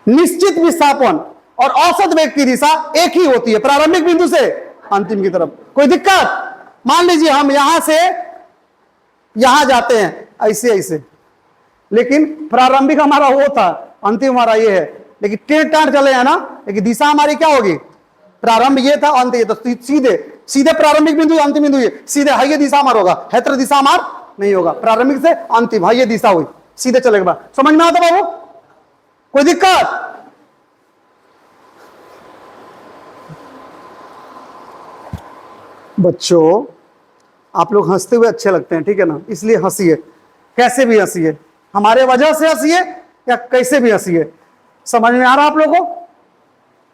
Speaker 1: निश्चित विस्थापन और औसत वेग की दिशा एक ही होती है, प्रारंभिक बिंदु से अंतिम की तरफ। कोई दिक्कत? मान लीजिए हम यहां से यहां जाते हैं ऐसे ऐसे, लेकिन प्रारंभिक हमारा वो था, अंतिम हमारा ये है, लेकिन टेढ़ टाढ़ चले हैं ना, लेकिन दिशा हमारी क्या होगी? प्रारंभ ये था, अंत ये था। सीधे सीधे प्रारंभिक बिंदु अंतिम बिंदु ये सीधे है, ये दिशा हमारा होगा, है तो दिशा हमार नहीं होगा। प्रारंभिक से अंतिम है, ये दिशा हुई, सीधे चलेगा। समझ में आता बाबू? कोई दिक्कत? बच्चों आप लोग हंसते हुए अच्छे लगते हैं, ठीक है ना, इसलिए हंसिए, कैसे भी हंसिए, हमारे वजह से हंसिए या कैसे भी हंसिए। समझ में आ रहा है आप लोगों को?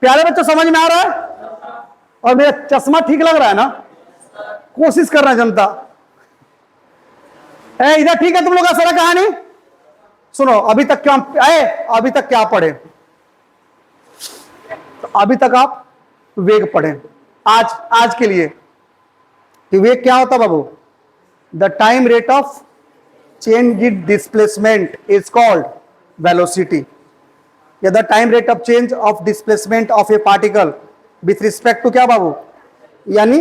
Speaker 1: प्यारे बच्चों समझ में आ रहा है? और मेरा चश्मा ठीक लग रहा है ना? कोशिश कर रहा है जनता। इधर ठीक है तुम लोग का सारा कहानी? सुनो, अभी तक क्या आए, अभी तक क्या पढ़े? तो अभी तक आप वेग पढ़े आज के लिए। कि वेग क्या होता बाबू? The time rate of change in displacement is called velocity, या the time rate of change of displacement of a particle with respect to क्या बाबू? यानी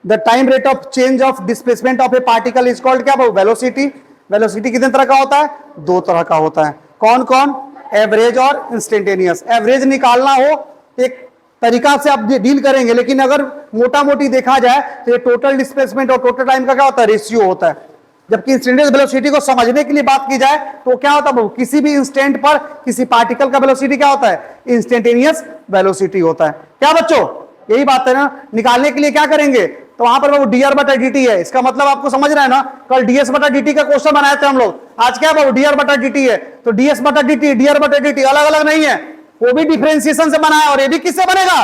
Speaker 1: the time rate of change of displacement of a particle is called क्या बाबू? Velocity. Velocity कितने तरह का होता है? दो तरह का होता है। कौन कौन? एवरेज और इंस्टेंटेनियस। एवरेज निकालना हो एक तरीका से आप डील करेंगे, लेकिन अगर मोटा मोटी देखा जाए तो ये टोटल डिस्प्लेसमेंट और टोटल टाइम का क्या होता है? रेशियो होता है। जबकि इंस्टेंटेनियस वेलोसिटी को समझने के लिए बात की जाए तो क्या होता है? किसी भी इंस्टेंट पर किसी पार्टिकल का वेलोसिटी क्या होता है? इंस्टेंटेनियस वेलोसिटी होता है। क्या बच्चों यही बात है ना? निकालने के लिए क्या करेंगे? तो वहां पर वो dr बटा dt है। इसका मतलब आपको समझ रहा है ना? कल ds बटा dt का क्वेश्चन बनाए थे हम लोग, आज क्या बाबू? dr बटा dt है। तो ds बटा dt, dr बटा dt अलग अलग नहीं है, वो भी डिफरेंशिएशन से बना है, और ये भी किससे बनेगा?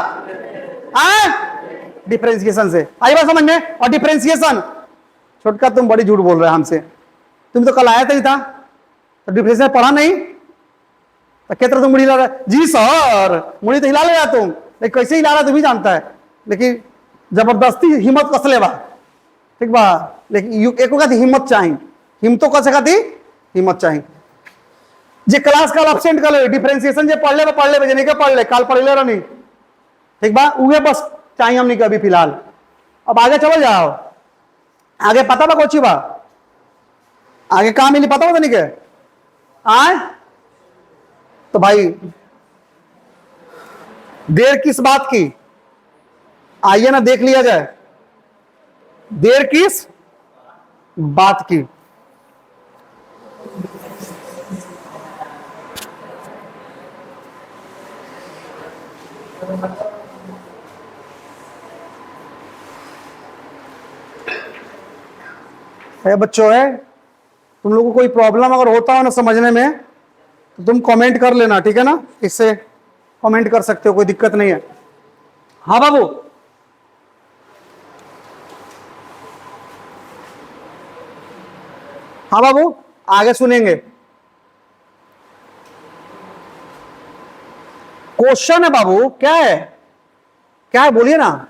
Speaker 1: डिफरेंशिएशन से। आई बात समझ में? और डिफरेंशिएशन, छोटका तुम बड़ी झूठ बोल रहे हैं हमसे, तुम तो कल आया था ही था, तो डिफरेंशिएशन पढ़ा नहीं? तो क्या तुम मुड़ी हिला रहा? जी सर, मुड़ी तो हिला ले रहा तुम, लेकिन कैसे हिला रहा तुम ही जानता है, लेकिन जबरदस्ती हिम्मत कस ले बा, ठीक बा। लेकिन एक हिम्मत चाहिए, हिम्मतों कस खाती हिम्मत चाहिए। जे क्लास काल एब्सेंट कर ले, डिफरेंशिएशन जे पढ़ ले जे नहीं के पढ़ ले, काल पढ़ ले रही, ठीक बा। उहे बस चाहिए हमने कभी फिलहाल। अब आगे चलो जाओ, आगे पता बा कोची बा, आगे कहां मिली पता बता नहीं के आए? तो भाई देर किस बात की, आइए ना देख लिया जाए, देर किस बात की। है बच्चों है, तुम लोगों को कोई प्रॉब्लम अगर होता हो ना समझने में तो तुम कमेंट कर लेना, ठीक है ना, इससे कमेंट कर सकते हो, कोई दिक्कत नहीं है। हाँ बाबू, हाँ बाबू आगे सुनेंगे। क्वेश्चन है बाबू, क्या है, क्या है बोलिए ना।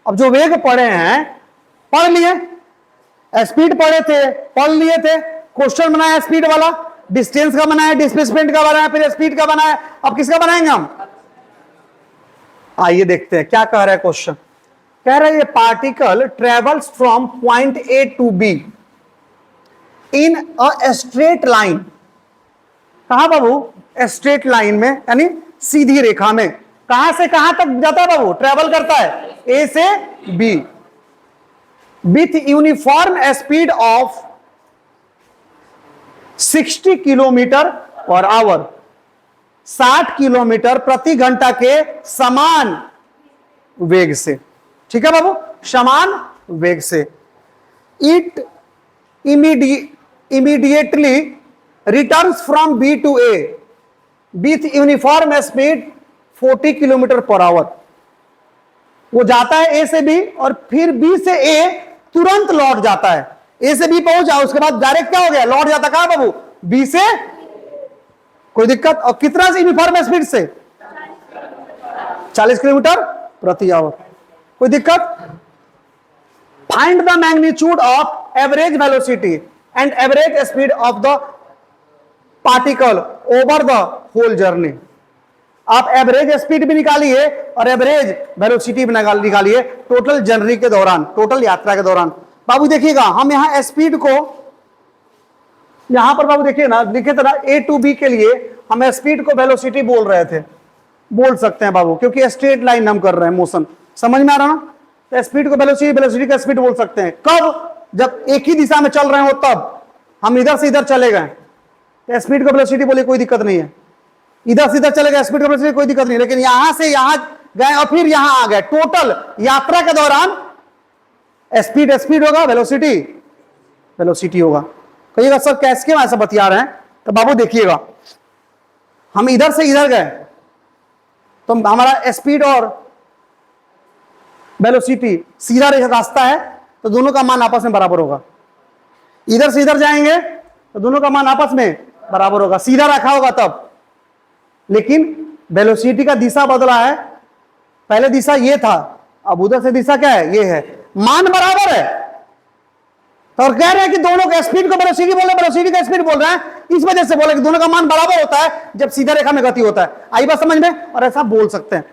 Speaker 1: अब जो वेग पढ़े हैं पढ़ लिए, स्पीड पढ़े थे पढ़ लिए थे, क्वेश्चन बनाया स्पीड वाला, डिस्टेंस का बनाया, डिस्प्लेसमेंट का बनाया, फिर स्पीड का बनाया, अब किसका बनाएंगे हम। आइए देखते हैं क्या कह रहा है क्वेश्चन। कह रहा है ये particle travels from point A to B in a straight line. कहा बाबू, स्ट्रेट लाइन में, यानी सीधी रेखा में। कहां से कहां तक जाता है बाबू, ट्रेवल करता है ए से B with uniform speed of 60 kilometre per our, 60 kilometre प्रति घंटा के समान वेग से। ठीक है बाबू, समान वेग से। It immediately returns from B to A with uniform speed 40 kilometre per hour. वो जाता है ए से बी और फिर बी से ए तुरंत लौट जाता है। ए से बी पहुंच जाओ, उसके बाद डायरेक्ट क्या हो गया, लौट जाता कहां बाबू, बी से। कोई दिक्कत। और कितना से यूनिफॉर्म स्पीड से, 40 किलोमीटर प्रति आवर। कोई दिक्कत। Find the magnitude of average velocity and average speed of the particle over the whole journey. आप एवरेज स्पीड भी निकालिए और एवरेज वेलोसिटी भी निकालिए टोटल जर्नी के दौरान, टोटल यात्रा के दौरान। बाबू देखिएगा, हम यहां स्पीड को यहां पर बाबू देखिए ना, लिखे थे ना ए टू बी के लिए हम स्पीड को वेलोसिटी बोल रहे थे, बोल सकते हैं बाबू, क्योंकि स्ट्रेट लाइन हम कर रहे हैं, मोशन। समझ में आ रहा ना, तो स्पीड को वेलोसिटी, वेलोसिटी का स्पीड बोल सकते हैं। कब, जब एक ही दिशा में चल रहे हो तब। हम इधर से इधर चले गए तो स्पीड को वेलोसिटी बोले, कोई दिक्कत नहीं है। इधर से इधर चले गए स्पीड को वेलोसिटी, कोई दिक्कत नहीं। लेकिन यहां से यहां गए और फिर यहां आ गए, टोटल यात्रा के दौरान स्पीड स्पीड होगा, वेलोसिटी वेलोसिटी होगा। कहिएगा सर कैसे क्यों ऐसा बतिया रहे हैं, तो बाबू देखिएगा, हम इधर से इधर गए तो हमारा स्पीड और वेलोसिटी सीधा रास्ता है, तो दोनों का मान आपस में बराबर होगा। इधर से इधर जाएंगे तो दोनों का मान आपस में बराबर होगा, सीधा रखा होगा तब। लेकिन वेलोसिटी का दिशा बदला है, पहले दिशा ये था, अब उधर से दिशा क्या है, ये है, मान बराबर है। तो और कह रहे हैं कि दोनों का स्पीड को वेलोसिटी बोल रहे हैं, वेलोसिटी का स्पीड बोल रहे हैं, इस वजह से बोले कि दोनों का मान बराबर होता है जब सीधा रेखा में गति होता है। आई बात समझ में, और ऐसा बोल सकते हैं।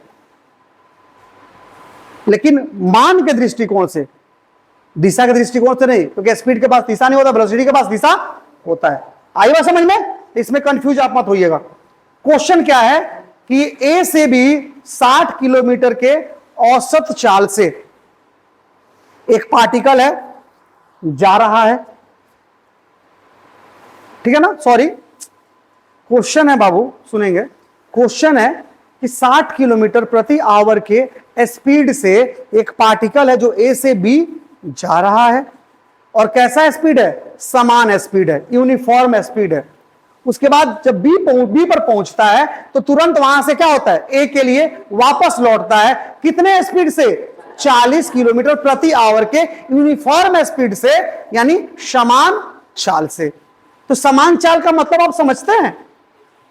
Speaker 1: लेकिन मान के दृष्टिकोण से, दिशा के दृष्टिकोण से नहीं, क्योंकि स्पीड के पास दिशा नहीं होता, वेलोसिटी के पास दिशा होता है। आई बात समझ में, इसमें कंफ्यूज आप मत होइएगा। क्वेश्चन क्या है कि ए से बी 60 किलोमीटर के औसत चाल से एक पार्टिकल है जा रहा है। ठीक है ना, सॉरी, क्वेश्चन है बाबू, सुनेंगे। क्वेश्चन है कि 60 किलोमीटर प्रति आवर के स्पीड से एक पार्टिकल है जो ए से बी जा रहा है, और कैसा स्पीड है, समान स्पीड है, यूनिफॉर्म स्पीड है। उसके बाद जब बी पर पहुंचता है तो तुरंत वहां से क्या होता है, ए के लिए वापस लौटता है। कितने स्पीड से, 40 किलोमीटर प्रति आवर के यूनिफॉर्म स्पीड से, यानी समान चाल से। तो समान चाल का मतलब आप समझते हैं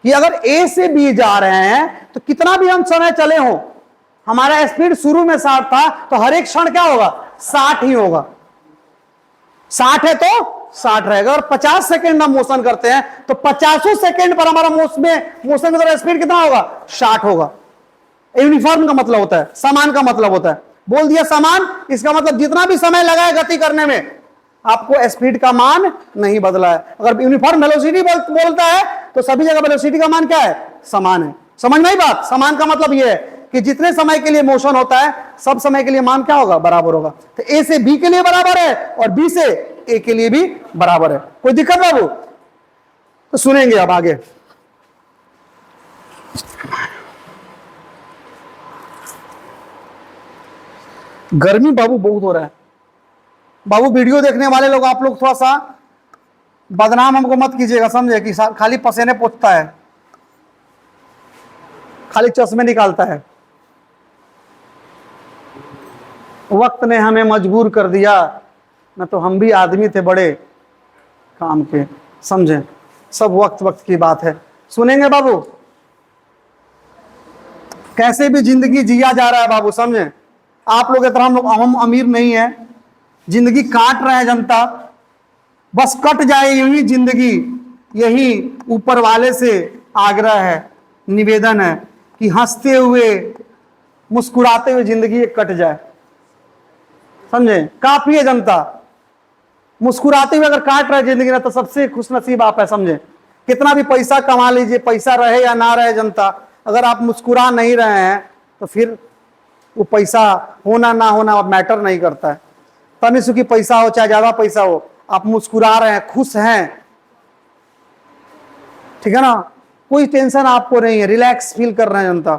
Speaker 1: कि अगर ए से बी जा रहे हैं तो कितना भी हम समय चले हो, हमारा स्पीड शुरू में 60 था, तो हर एक क्षण क्या होगा, 60 ही होगा। 60 है तो 60 रहेगा। और 50 सेकेंड हम मोशन करते हैं तो 50 सेकेंड पर हमारा मोशन का स्पीड कितना होगा, 60 होगा। यूनिफॉर्म का मतलब होता है, समान का मतलब होता है। बोल दिया समान, इसका मतलब जितना भी समय लगा है गति करने में, आपको स्पीड का मान नहीं बदला है। अगर यूनिफॉर्म वेलोसिटी बोलता है तो सभी जगह वेलोसिटी का मान क्या है, समान है। समझ में आई बात। समान का मतलब यह है कि जितने समय के लिए मोशन होता है सब समय के लिए मान क्या होगा, बराबर होगा। तो ए से बी के लिए बराबर है और बी से ए के लिए भी बराबर है। कोई दिक्कत बाबू, तो सुनेंगे अब आगे। गर्मी बाबू बहुत हो रहा है, बाबू वीडियो देखने वाले लोग, आप लोग थोड़ा सा बदनाम हमको मत कीजिएगा, समझे, कि खाली पसीने पोंछता है, खाली चश्मे निकालता है। वक्त ने हमें मजबूर कर दिया, न तो हम भी आदमी थे बड़े काम के, समझे। सब वक्त वक्त की बात है। सुनेंगे बाबू, कैसे भी जिंदगी जिया जा रहा है बाबू, समझे। आप लोग की तरह हम अमीर नहीं है, जिंदगी काट रहे हैं जनता, बस कट जाए यही जिंदगी, यही ऊपर वाले से आग्रह है, निवेदन है कि हंसते हुए मुस्कुराते हुए जिंदगी ये कट जाए, समझे। काफी है जनता, मुस्कुराते हुए अगर काट रहे जिंदगी ना, तो सबसे खुशनसीब आप है, समझे। कितना भी पैसा कमा लीजिए, पैसा रहे या ना रहे जनता, अगर आप मुस्कुरा नहीं रहे हैं तो फिर वो पैसा होना ना होना मैटर नहीं करता है। तनी सुखी पैसा हो चाहे ज्यादा पैसा हो, आप मुस्कुरा रहे हैं, खुश हैं, ठीक है ना, कोई टेंशन आपको नहीं है, रिलैक्स फील कर रहे हैं जनता।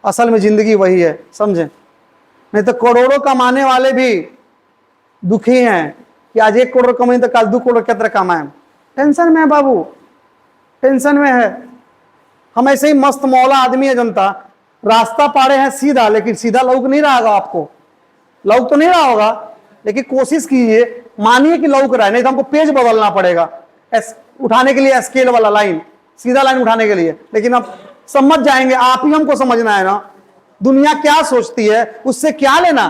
Speaker 1: असल में जिंदगी वही है, समझे। नहीं तो करोड़ों कमाने वाले भी दुखी हैं कि आज 1 करोड़ कमाई तो कल 2 करोड़ कितना कमाए। टेंशन में है बाबू, टेंशन में है। हम ऐसे ही मस्त मौला आदमी है जनता, रास्ता पाड़े हैं सीधा, लेकिन सीधा लौक नहीं रहा होगा आपको, लौक तो नहीं रहा होगा, लेकिन कोशिश कीजिए, मानिए कि लौक रहा है, नहीं तो हमको पेज बदलना पड़ेगा उठाने के लिए, स्केल वाला लाइन, सीधा लाइन उठाने के लिए। लेकिन अब समझ जाएंगे, आप ही हमको समझना है ना, दुनिया क्या सोचती है उससे क्या लेना।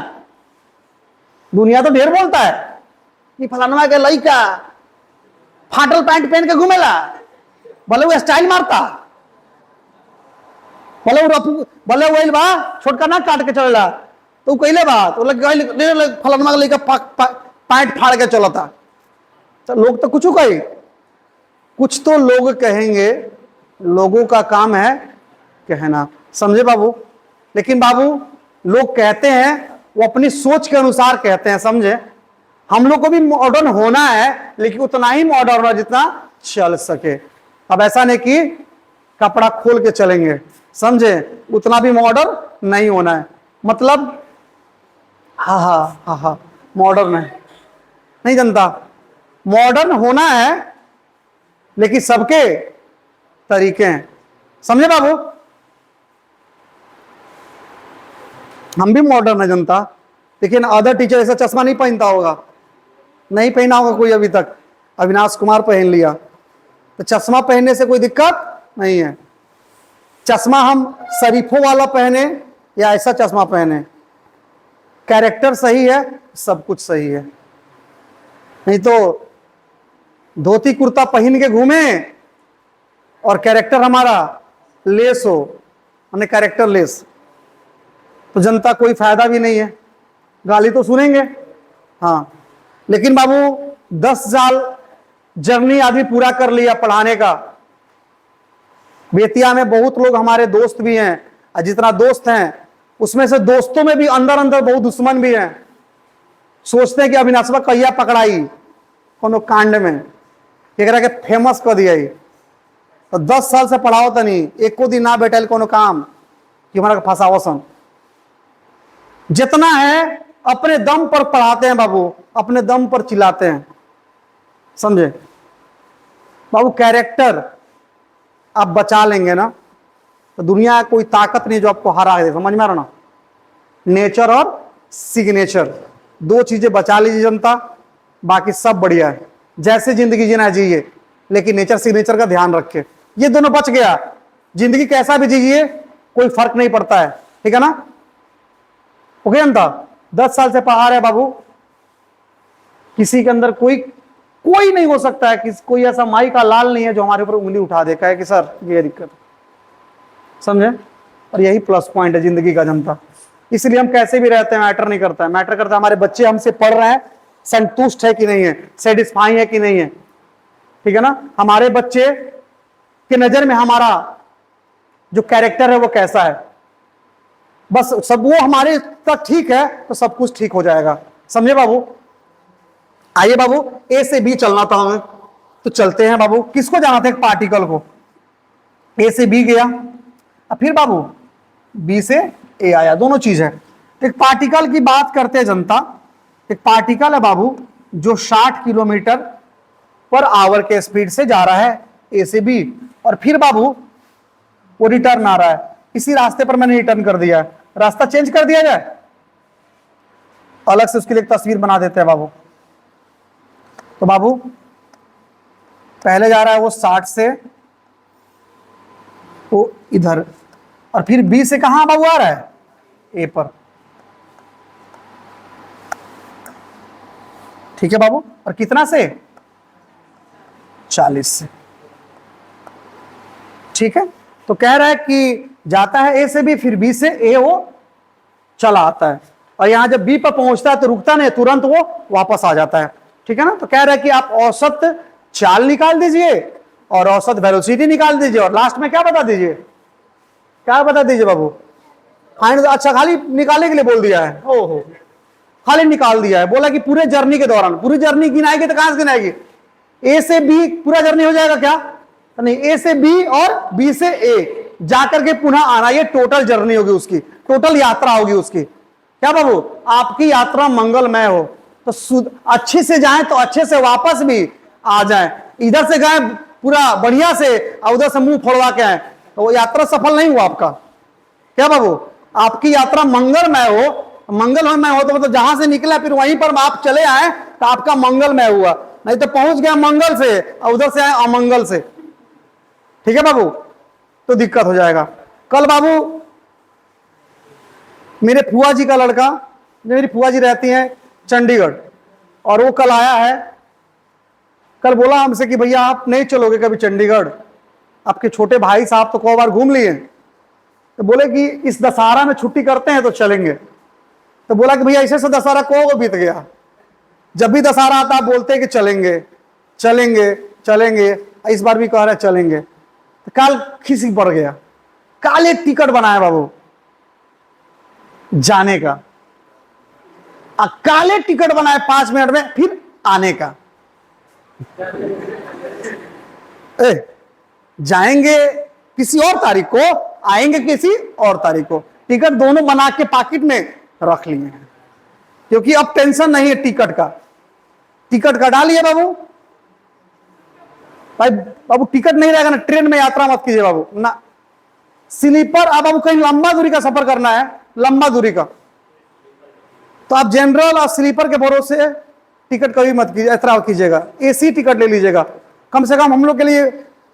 Speaker 1: दुनिया तो ढेर बोलता है कि फलाना के लड़का फाटल पैंट पहन के घूमेला, भले वो स्टाइल मारता, भले वो बा छोटका ना काट के चलेला, तो कहले बात फलाना लड़का पैंट फाड़ के चलता। तो लोग तो कुछ कहे, कुछ तो लोग कहेंगे, लोगों का काम है कहना, समझे बाबू। लेकिन बाबू लोग कहते हैं वो अपनी सोच के अनुसार कहते हैं, समझे। हम लोग को भी मॉडर्न होना है, लेकिन उतना ही मॉडर्न होना जितना चल सके। अब ऐसा नहीं कि कपड़ा खोल के चलेंगे, समझे, उतना भी मॉडर्न नहीं होना है। मतलब हा मॉडर्न है नहीं जनता, मॉडर्न होना है लेकिन सबके तरीके हैं, समझे बाबू। हम भी मॉडर्न है जनता, लेकिन अदर टीचर ऐसा चश्मा नहीं पहनता होगा, नहीं पहना होगा कोई अभी तक। अविनाश कुमार पहन लिया, तो चश्मा पहनने से कोई दिक्कत नहीं है। चश्मा हम शरीफों वाला पहने या ऐसा चश्मा पहने, कैरेक्टर सही है, सब कुछ सही है। नहीं तो धोती कुर्ता पहन के घूमे और कैरेक्टर हमारा लेस हो, हमने कैरेक्टर लेस, तो जनता कोई फायदा भी नहीं है, गाली तो सुनेंगे। हाँ, लेकिन बाबू 10 साल जर्नी आदमी पूरा कर लिया पढ़ाने का। बेतिया में बहुत लोग हमारे दोस्त भी हैं, और जितना दोस्त हैं उसमें से दोस्तों में भी अंदर अंदर बहुत दुश्मन भी हैं। सोचते हैं कि अविनाशवा कहिया पकड़ाई कोनो कांड में, एकरा के फेमस कर दिया। तो 10 साल से पढ़ाओ तो नहीं, एको दिन ना बैठल कोनो काम कि हमारा फंसावसन। जितना है अपने दम पर पढ़ाते हैं बाबू, अपने दम पर चिल्लाते हैं, समझे बाबू। कैरेक्टर आप बचा लेंगे ना, तो दुनिया कोई ताकत नहीं जो आपको हरा दे, समझ में आ रहा ना। नेचर और सिग्नेचर, 2 चीजें बचा लीजिए जनता, बाकी सब बढ़िया है। जैसे जिंदगी जीना जिए, लेकिन नेचर सिग्नेचर का ध्यान रखे, ये दोनों बच गया, जिंदगी कैसा भी जीजिए कोई फर्क नहीं पड़ता है, ठीक है ना। ओके जनता, 10 साल से पढ़ा रहे बाबू, किसी के अंदर कोई नहीं हो सकता है कि कोई ऐसा माई का लाल नहीं है जो हमारे ऊपर उंगली उठा दे, कहे कि सर ये दिक्कत, समझे। और यही प्लस पॉइंट है जिंदगी का जनता। इसलिए हम कैसे भी रहते हैं मैटर नहीं करता है, मैटर करता है हमारे बच्चे हमसे पढ़ रहे हैं, संतुष्ट है कि नहीं है, सेटिस्फाई है कि नहीं है, ठीक है ना। हमारे बच्चे के नजर में हमारा जो कैरेक्टर है वो कैसा है, बस सब वो हमारे तक ठीक है तो सब कुछ ठीक हो जाएगा, समझे बाबू। आइए बाबू, ए से बी चलना था हमें, तो चलते हैं बाबू। किसको जाना था? एक पार्टिकल को। ए से बी गया, अब फिर बाबू बी से ए आया, दोनों चीज है। एक पार्टिकल की बात करते हैं जनता, एक पार्टिकल है बाबू, जो 60 किलोमीटर पर आवर के स्पीड से जा रहा है ए से बी, और फिर बाबू वो रिटर्न आ रहा है। इसी रास्ते पर मैंने रिटर्न कर दिया है, रास्ता चेंज कर दिया जाए, अलग से उसके लिए एक तस्वीर बना देते हैं बाबू। तो बाबू पहले जा रहा है वो 60 से वो इधर, और फिर बी से कहां बाबू आ रहा है, ए पर। ठीक है बाबू, और कितना से, 40 से। ठीक है, तो कह रहा है कि जाता है ए से बी, फिर बी से ए वो चला आता है, और यहां जब बी पर पहुंचता है तो रुकता नहीं, तुरंत वो वापस आ जाता है। ठीक है ना, तो कह रहा है कि आप औसत चाल निकाल दीजिए और औसत वेलोसिटी निकाल दीजिए, और लास्ट में क्या बता दीजिए, क्या बता दीजिए बाबू, फाइंड। अच्छा, खाली निकालने के लिए बोल दिया है, ओहो, खाली निकाल दिया है। बोला कि पूरे जर्नी के दौरान, पूरी जर्नी गिनाएगी तो कहां से गिनाएगी, ए से बी पूरा जर्नी हो जाएगा क्या, तो नहीं, ए से बी और बी से ए जाकर के पुनः आना, ये टोटल जर्नी होगी उसकी, टोटल यात्रा होगी उसकी। क्या बाबू, आपकी यात्रा मंगलमय हो, तो अच्छे से जाएं तो अच्छे से वापस भी आ जाएं, इधर से गए पूरा बढ़िया से और उधर से मुंह फोड़वा के आए तो वो यात्रा सफल नहीं हुआ आपका। क्या बाबू, आपकी यात्रा मंगलमय हो, मंगलमय हो तो मतलब जहां से निकला फिर वहीं पर आप चले आए तो आपका मंगलमय हुआ, नहीं तो पहुंच गया मंगल से और उधर से आए अमंगल से। ठीक है बाबू, तो दिक्कत हो जाएगा। कल बाबू मेरे फुआ जी का लड़का, मेरी फुआ जी रहती हैं चंडीगढ़, और वो कल आया है, कल बोला हमसे कि भैया आप नहीं चलोगे कभी चंडीगढ़, आपके छोटे भाई साहब तो कई बार घूम लिए, तो बोले कि इस दशहरा में छुट्टी करते हैं तो चलेंगे। तो बोला कि भैया ऐसे से दशहरा को बीत गया, जब भी दशहरा आता आप बोलते हैं कि चलेंगे चलेंगे चलेंगे, इस बार भी कह रहे चलेंगे। तो कल खिसी पड़ गया, कल एक टिकट बनाया बाबू जाने का, काले टिकट बनाए 5 मिनट में फिर आने का। जाएंगे किसी और तारीख को, आएंगे किसी और तारीख को, टिकट दोनों बना के पॉकेट में रख लिए हैं, क्योंकि अब टेंशन नहीं है टिकट का। टिकट कटा लिए बाबू, भाई बाबू टिकट नहीं रहेगा ना, ट्रेन में यात्रा मत कीजिए बाबू ना, स्लीपर। अब बाबू कहीं लंबा दूरी का सफर करना है, लंबा दूरी का, तो आप जनरल और स्लीपर के भरोसे टिकट कभी मत कीजिए, ऐसा कीजिएगा, एसी टिकट ले लीजिएगा। कम से कम हम लोग के लिए,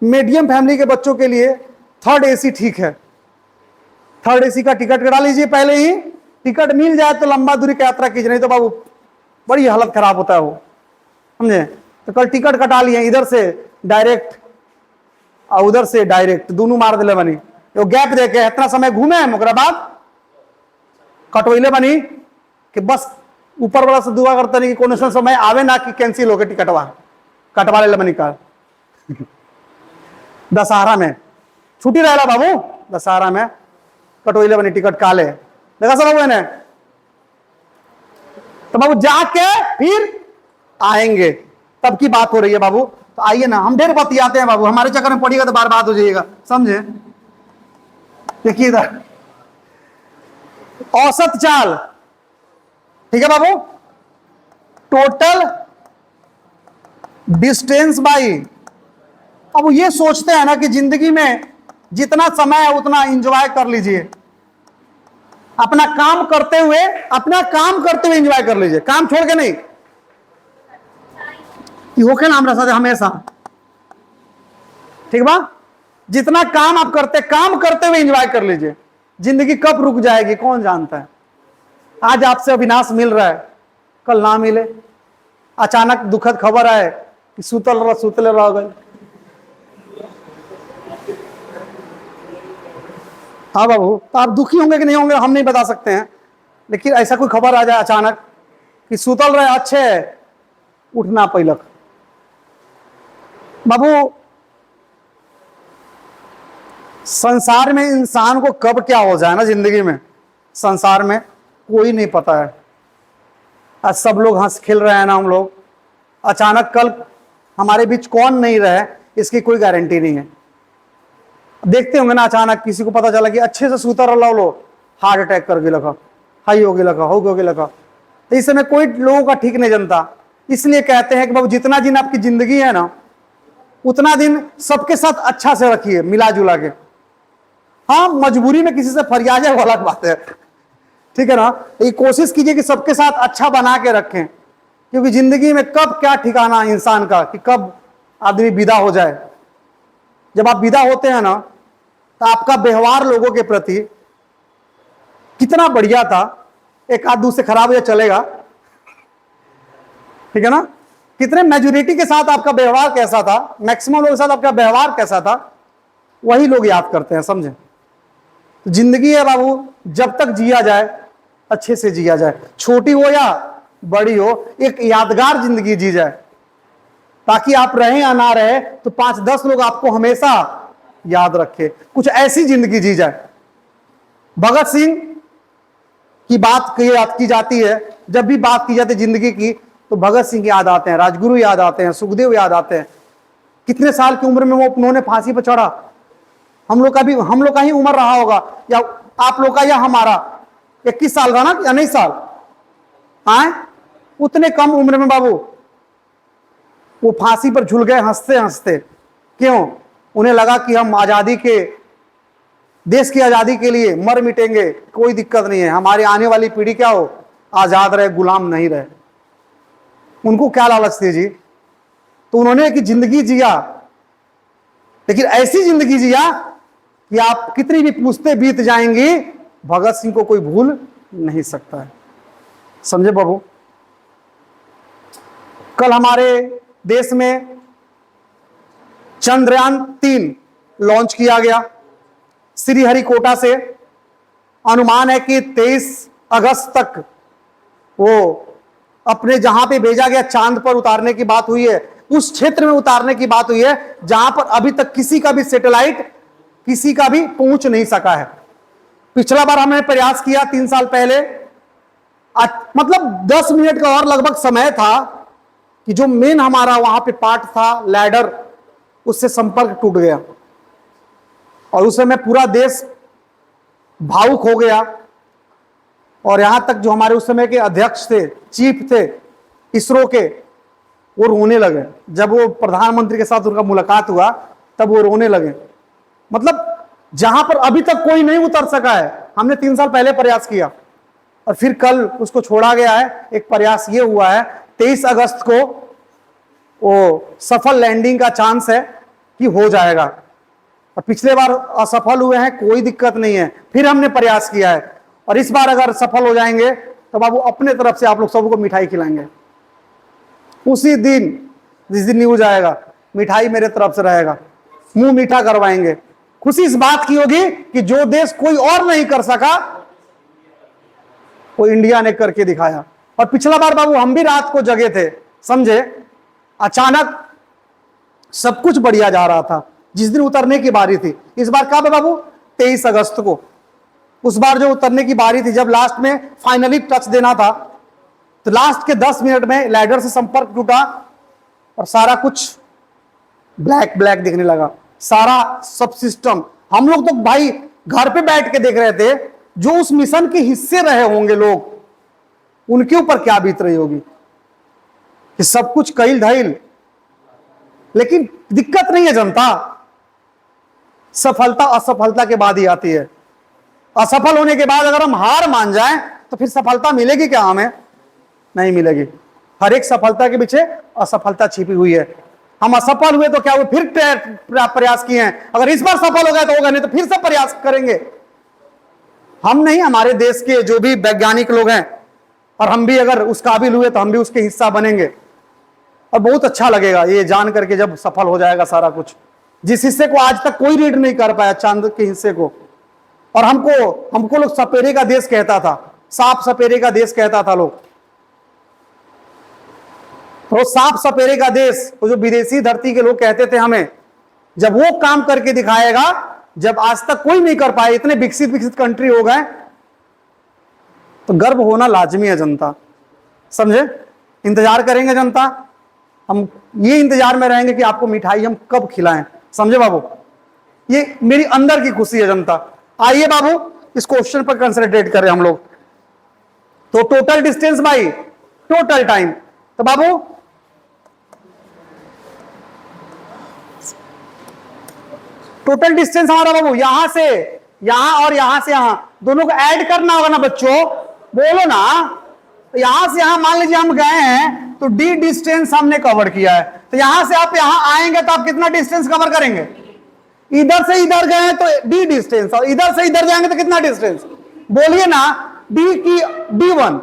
Speaker 1: मीडियम फैमिली के बच्चों के लिए 3rd एसी ठीक है, 3rd एसी का टिकट कटा लीजिए पहले ही, टिकट मिल जाए तो लंबा दूरी की यात्रा कीजिए, नहीं तो बाबू बड़ी हालत खराब होता है वो, समझे। तो कल टिकट कटा लिए, इधर से डायरेक्ट और उधर से डायरेक्ट, दोनों मार दिले बनी, वो गैप देके इतना समय घूमे हम, ओकरा बाद कटवैले बनी कि बस ऊपर वाला से दुआ करता नहीं कि कौन सा समय आवे ना कि कैंसिल हो गए टिकटवा, कटवा ले बनी का। दशहरा में छुट्टी रहेला बाबू, दशहरा में कटवैले बनी टिकट काले, देखा सब बाबू ने। तो बाबू जाके फिर आएंगे, तब की बात हो रही है बाबू। तो आइए ना, हम ढेर बतियाते हैं बाबू, हमारे चक्कर में पड़िएगा तो बार बात हो जाइएगा, समझे। देखिए इधर औसत चाल, ठीक है बाबू, टोटल डिस्टेंस बाई। अब वो ये सोचते हैं ना कि जिंदगी में जितना समय है उतना एंजॉय कर लीजिए, अपना काम करते हुए एंजॉय कर लीजिए, काम छोड़ के नहीं। होके ना हमारे साथ हमेशा, ठीक बा, जितना काम आप करते हुए एंजॉय कर लीजिए। जिंदगी कब रुक जाएगी कौन जानता है। आज आपसे अविनाश मिल रहा है, कल ना मिले, अचानक दुखद खबर आए कि सुतले रह गए। हाँ बाबू, तो आप दुखी होंगे कि नहीं होंगे हम नहीं बता सकते हैं, लेकिन ऐसा कोई खबर आ जाए अचानक कि सुतल रहे, अच्छे उठना पैलक। बाबू संसार में इंसान को कब क्या हो जाए ना जिंदगी में, संसार में कोई नहीं पता है। आज सब लोग हंस खेल रहे हैं ना, हम लोग, अचानक कल हमारे बीच कौन नहीं रहे इसकी कोई गारंटी नहीं है। देखते होंगे ना, अचानक किसी को पता चला कि अच्छे से सूता रहा लो, हार्ट अटैक करके लगा, हाई हो गया लगा, हो गया लगा। तो इस समय कोई लोगों का ठीक नहीं जनता, इसलिए कहते हैं कि बाबू जितना दिन आपकी जिंदगी है ना, उतना दिन सबके साथ अच्छा से रखिए, मिला जुला के। हाँ, मजबूरी में किसी से फरियाद है वो अलग बात है, ठीक है ना। ये कोशिश कीजिए कि सबके साथ अच्छा बना के रखें, क्योंकि जिंदगी में कब क्या ठिकाना इंसान का, कि कब आदमी विदा हो जाए। जब आप विदा होते हैं ना, तो आपका व्यवहार लोगों के प्रति कितना बढ़िया था, एक आध दूसरे खराब हो जाए चलेगा, ठीक है ना। कितने मैच्योरिटी के साथ आपका व्यवहार कैसा था, मैक्सिमम लोगों के साथ आपका व्यवहार कैसा था, वही लोग याद करते हैं, समझे। तो जिंदगी है बाबू, जब तक जिया जाए अच्छे से जिया जाए, छोटी हो या बड़ी हो, एक यादगार जिंदगी जी जाए, ताकि आप रहे या ना रहे तो 5-10 लोग आपको हमेशा याद रखे। कुछ ऐसी जिंदगी जी जाए। भगत सिंह की बात की जाती है, जब भी बात की जाती है जिंदगी की, तो भगत सिंह याद आते हैं, राजगुरु याद आते हैं, सुखदेव याद आते हैं। कितने साल की उम्र में वो उन्होंने फांसी पर चढ़ा। हम लोग का ही उम्र रहा होगा, या आप लोग का या हमारा 21 साल का ना, या 19 साल, हाँ, उतने कम उम्र में बाबू वो फांसी पर झूल गए हंसते हंसते। क्यों? उन्हें लगा कि हम देश की आजादी के लिए मर मिटेंगे, कोई दिक्कत नहीं है, हमारी आने वाली पीढ़ी क्या हो, आजाद रहे, गुलाम नहीं रहे। उनको क्या लालच थी जी, तो उन्होंने एक जिंदगी जिया, लेकिन ऐसी जिंदगी जिया कि आप कितनी भी पूछते बीत जाएंगी, भगत सिंह को कोई भूल नहीं सकता है, समझे बाबू। कल हमारे देश में चंद्रयान-3 लॉन्च किया गया श्रीहरिकोटा से। अनुमान है कि 23 अगस्त तक वो अपने जहां पे भेजा गया, चांद पर उतारने की बात हुई है, उस क्षेत्र में उतारने की बात हुई है जहां पर अभी तक किसी का भी सैटेलाइट किसी का भी पहुंच नहीं सका है। पिछला बार हमने प्रयास किया 3 साल पहले, मतलब 10 मिनट का और लगभग समय था कि जो मेन हमारा वहां पे पार्ट था लैडर, उससे संपर्क टूट गया और उस समय पूरा देश भावुक हो गया। और यहां तक जो हमारे उस समय के अध्यक्ष थे, चीफ थे इसरो के, वो रोने लगे। जब वो प्रधानमंत्री के साथ उनका मुलाकात हुआ तब वो रोने लगे। मतलब जहां पर अभी तक कोई नहीं उतर सका है, हमने 3 साल पहले प्रयास किया और फिर कल उसको छोड़ा गया है। एक प्रयास ये हुआ है 23 अगस्त को वो सफल लैंडिंग का चांस है कि हो जाएगा। और पिछले बार असफल हुए हैं, कोई दिक्कत नहीं है, फिर हमने प्रयास किया है और इस बार अगर सफल हो जाएंगे तो बाबू अपने तरफ से आप लोग सबको मिठाई खिलाएंगे। उसी दिन जिस दिन न्यूज आएगा, मिठाई मेरे तरफ से रहेगा, मुंह मीठा करवाएंगे। खुशी इस बात की होगी कि जो देश कोई और नहीं कर सका वो इंडिया ने करके दिखाया। और पिछला बार बाबू हम भी रात को जगे थे, समझे। अचानक सब कुछ बढ़िया जा रहा था जिस दिन उतरने की बारी थी। इस बार कब है बाबू? 23 अगस्त को। उस बार जो उतरने की बारी थी, जब लास्ट में फाइनली टच देना था, तो लास्ट के 10 मिनट में लैडर से संपर्क टूटा और सारा कुछ ब्लैक ब्लैक दिखने लगा, सारा सब सिस्टम। हम लोग तो भाई घर पे बैठ के देख रहे थे, जो उस मिशन के हिस्से रहे होंगे लोग, उनके ऊपर क्या बीत रही होगी कि सब कुछ कईल धईल। लेकिन दिक्कत नहीं है जनता, सफलता असफलता के बाद ही आती है। असफल होने के बाद अगर हम हार मान जाएं तो फिर सफलता मिलेगी क्या? हमें नहीं मिलेगी। हर एक सफलता के पीछे असफलता छिपी हुई है। हम असफल हुए तो क्या हुए, फिर प्रयास किए हैं, अगर इस बार सफल हो गए तो होगा, नहीं तो फिर से प्रयास करेंगे। हम नहीं, हमारे देश के जो भी वैज्ञानिक लोग हैं, और हम भी अगर उस काबिल हुए तो हम भी उसके हिस्सा बनेंगे। और बहुत अच्छा लगेगा ये जान करके जब सफल हो जाएगा सारा कुछ, जिस हिस्से को आज तक कोई रीड नहीं कर पाया, चांद के हिस्से को। और हमको लोग सपेरे का देश कहता था, सांप सपेरे का देश कहता था लोग। तो सांप सपेरे का देश, वो जो विदेशी धरती के लोग कहते थे हमें, जब वो काम करके दिखाएगा, जब आज तक कोई नहीं कर पाए, इतने विकसित कंट्री हो गए, तो गर्व होना लाजमी है जनता, समझे। इंतजार करेंगे जनता, हम ये इंतजार में रहेंगे कि आपको मिठाई हम कब खिलाएं, समझे बाबू। ये मेरी अंदर की खुशी है जनता। आइए बाबू इस क्वेश्चन पर कंसंट्रेट करें हम लोग। तो total distance by total time, तो बाबू टोटल डिस्टेंस हमारा बाबू यहां से यहां और यहां से यहां दोनों को ऐड करना होगा ना बच्चों, बोलो ना। तो यहां से यहां मान लीजिए हम गए हैं तो डी डिस्टेंस हमने कवर किया है, तो यहां से आप यहां आएंगे तो आप कितना डिस्टेंस कवर करेंगे? इधर से इधर गए हैं तो डी डिस्टेंस, और इधर से इधर जाएंगे तो कितना डिस्टेंस? बोलिए ना। डी की D1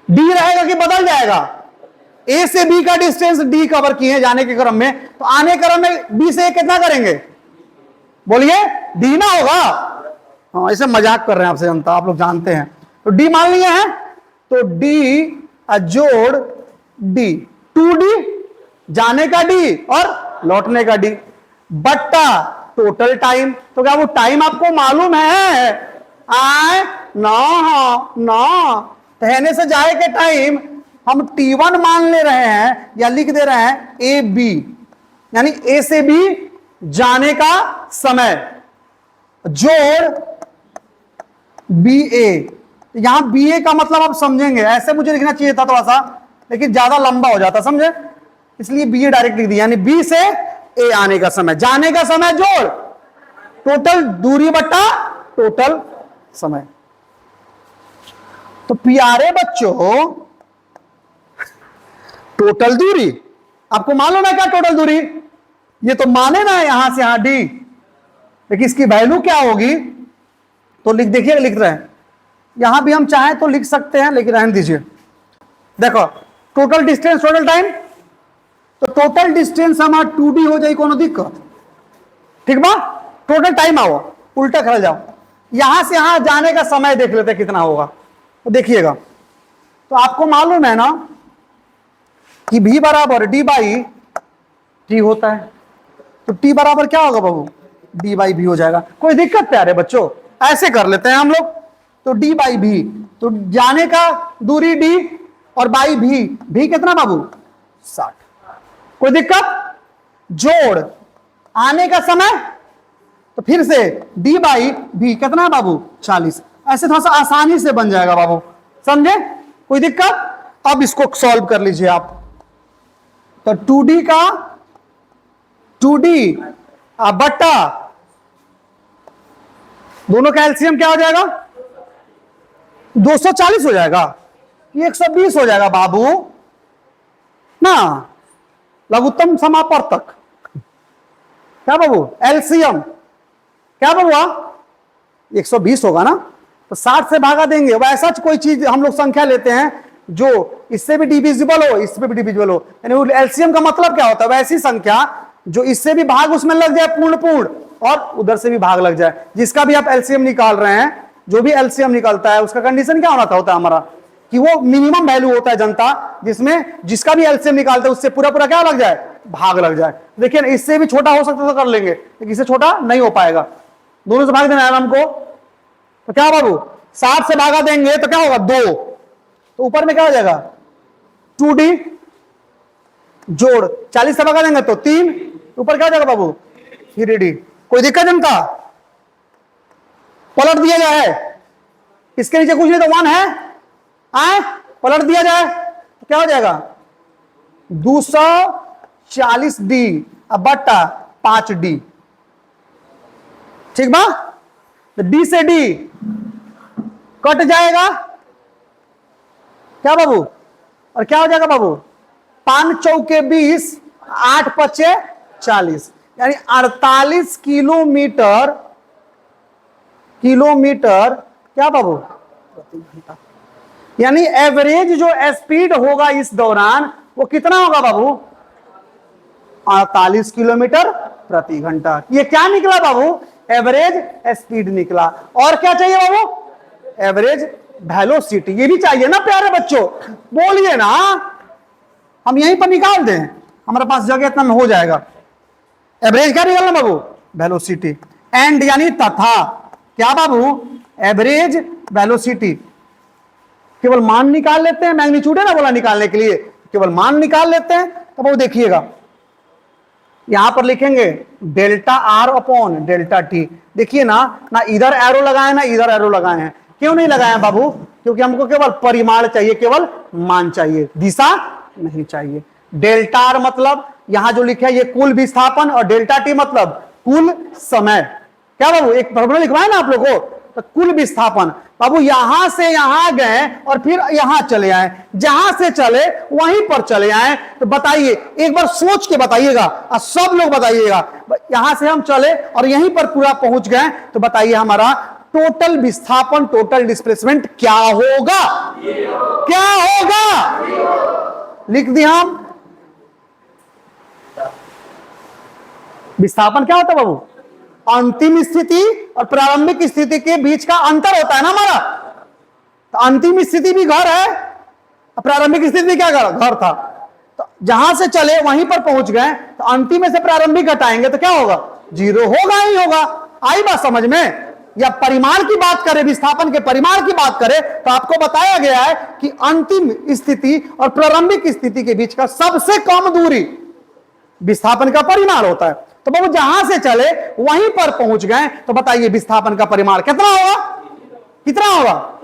Speaker 1: डी रहेगा कि बदल जाएगा? ए से बी का डिस्टेंस डी कवर किए जाने के क्रम में, तो आने क्रम में बी से कितना करेंगे? बोलिए डी ना होगा। हाँ, ऐसे मजाक कर रहे हैं आपसे जनता, आप लोग जानते हैं। तो डी मान लिए हैं, तो डी जोड़ डी, 2D जाने का डी और लौटने का डी बट्टा टोटल टाइम। तो क्या वो टाइम आपको मालूम है? आए ना कहने से जाए के टाइम हम T1 मान ले रहे हैं या लिख दे रहे हैं ए बी, यानी ए से बी जाने का समय जोड़ बी ए। यहां बी ए का मतलब आप समझेंगे, ऐसे मुझे लिखना चाहिए था थोड़ा सा, लेकिन ज्यादा लंबा हो जाता, समझे, इसलिए बी ए डायरेक्ट लिख दिया। यानी बी से ए आने का समय, जाने का समय जोड़ टोटल दूरी बट्टा टोटल समय। तो प्यारे बच्चों, टोटल दूरी आपको मालूम है क्या? टोटल दूरी ये तो माने ना यहां से यहां डी, लेकिन इसकी वैल्यू क्या होगी? तो लिख देखिए, लिख रहे हैं यहां भी हम चाहें तो लिख सकते हैं, लेकिन रहने दीजिए। देखो टोटल डिस्टेंस टोटल टाइम, तो टोटल डिस्टेंस हमारा 2D हो जाए, कोनो दिक्कत? ठीक बा। टोटल टाइम आओ, उल्टा खड़ा जाओ, यहां से यहां जाने का समय देख लेते हैं कितना होगा। तो देखिएगा, तो आपको मालूम है ना कि V बराबर D बाई T होता है, तो T बराबर क्या होगा बाबू? D बाई V हो जाएगा। कोई दिक्कत प्यारे बच्चों? ऐसे कर लेते हैं हम लोग, तो D बाई V, तो जाने का दूरी D और बाई V कितना बाबू? 60। कोई दिक्कत? जोड़ आने का समय, तो फिर से D बाई V कितना बाबू? 40। ऐसे थोड़ा सा आसानी से बन जाएगा बाबू, समझे? कोई दिक्कत? अब इसको सॉल्व कर लीजिए आप। तो 2D का 2D बट्टा दोनों का एलसीएम क्या हो जाएगा? 240 हो जाएगा, ये 120 हो जाएगा बाबू ना, लघुत्तम समापवर्तक। क्या बाबू? एलसीएम क्या बाबू? 120 होगा ना, तो 60 से भागा देंगे। वैसा कोई चीज हम लोग संख्या लेते हैं जो इससे भी डिविजिबल हो, इससे भी डिविजिबल हो, यानी एलसीएम का मतलब क्या होता है? वैसी संख्या जो इससे भी भाग उसमें लग जाए पूर्ण और उधर से भी भाग लग जाए। जिसका भी आप एलसीएम निकाल रहे हैं, जो भी एलसीएम निकलता है उसका कंडीशन क्या होता है हमारा, कि वो मिनिमम वैल्यू होता है जनता, जिसमें जिसका भी एलसीएम निकालते हैं उससे पूरा क्या लग जाए? भाग लग जाए। देखिए इससे भी छोटा हो सकता तो कर लेंगे, लेकिन इससे छोटा नहीं हो पाएगा। दोनों से भाग देना है हमको, तो क्या बाबू? 60 से भागा देंगे तो क्या होगा? 2, तो ऊपर में क्या हो जाएगा? 2D जोड़ 40 से भागा देंगे तो 3, ऊपर क्या हो जाएगा बाबू? 3D। कोई दिक्कत जनता? पलट दिया जाए, इसके नीचे कुछ नहीं तो 1 है, आए पलट दिया जाए तो क्या हो जाएगा? 240D बट्टा 5D। ठीक बा? तो D से D कट जाएगा क्या बाबू? और क्या हो जाएगा बाबू? 5 चौके 20, 8 पचे 40, यानी 48 किलोमीटर क्या बाबू? प्रति घंटा। यानी एवरेज जो स्पीड होगा इस दौरान वो कितना होगा बाबू? 48 किलोमीटर प्रति घंटा। ये क्या निकला बाबू? एवरेज स्पीड निकला। और क्या चाहिए बाबू? Average velocity. ये भी चाहिए ना प्यारे बच्चों? बोलिए ना, हम यहीं पर निकाल दें, हमारे पास जगह इतना में हो जाएगा। एवरेज क्या निकलना बाबू? वेलोसिटी। एंड यानी तथा क्या बाबू? Average velocity. केवल मान निकाल लेते हैं, मैग्नीट्यूड है ना बोला निकालने के लिए, केवल मान निकाल लेते हैं। तो वो देखिएगा यहां पर लिखेंगे delta R upon delta T. देखिए ना इधर एरो लगाए ना इधर एरो लगाए हैं। क्यों नहीं लगाए हैं बाबू? क्योंकि हमको केवल परिमाण चाहिए, केवल मान चाहिए, दिशा नहीं चाहिए। डेल्टा आर मतलब यहां जो लिखे है ये कुल विस्थापन, और डेल्टा टी मतलब कुल समय। क्या बाबू, एक फॉर्मूला लिखवाए ना आप लोगों को, तो कुल विस्थापन। बाबू यहां से यहां गए और फिर यहां चले आए, जहां से चले वहीं पर चले आए, तो बताइए, एक बार सोच के बताइएगा और सब लोग बताइएगा, यहां से हम चले और यहीं पर पूरा पहुंच गए, तो बताइए हमारा टोटल विस्थापन, टोटल डिस्प्लेसमेंट क्या होगा? क्या होगा? लिख दिया हम। विस्थापन क्या होता है बाबू? अंतिम स्थिति और प्रारंभिक स्थिति के बीच का अंतर होता है ना हमारा। तो अंतिम स्थिति भी घर है, प्रारंभिक स्थिति क्या घर था। तो जहां से चले वहीं पर पहुंच गए, तो अंतिम में से प्रारंभिक घटाएंगे तो क्या होगा? 0 होगा ही होगा। आई बात समझ में? या परिमाण की बात करें, विस्थापन के परिमाण की बात करें, तो आपको बताया गया है कि अंतिम स्थिति और प्रारंभिक स्थिति के बीच का सबसे कम दूरी विस्थापन का परिमाण होता है। तो बाबू जहां से चले वहीं पर पहुंच गए, तो बताइए विस्थापन का परिमाण कितना होगा? कितना होगा?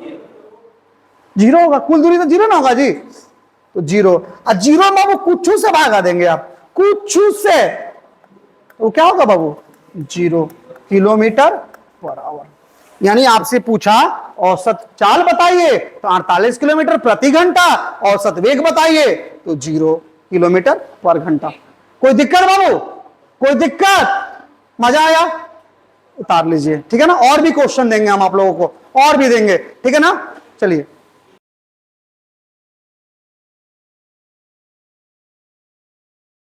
Speaker 1: 0 होगा। कुल दूरी तो 0 ना होगा जी, तो 0। और 0 बाबू कुछ से भागा देंगे आप, कुछ से, तो क्या होगा बाबू? 0 किलोमीटर पर आवर। यानी आपसे पूछा औसत चाल बताइए, तो 48 किलोमीटर प्रति घंटा। औसत वेग बताइए, तो 0 किलोमीटर पर घंटा। कोई दिक्कत बाबू? कोई दिक्कत? मजा आया? उतार लीजिए, ठीक है ना। और भी क्वेश्चन देंगे हम आप लोगों को, और भी देंगे, ठीक है ना। चलिए।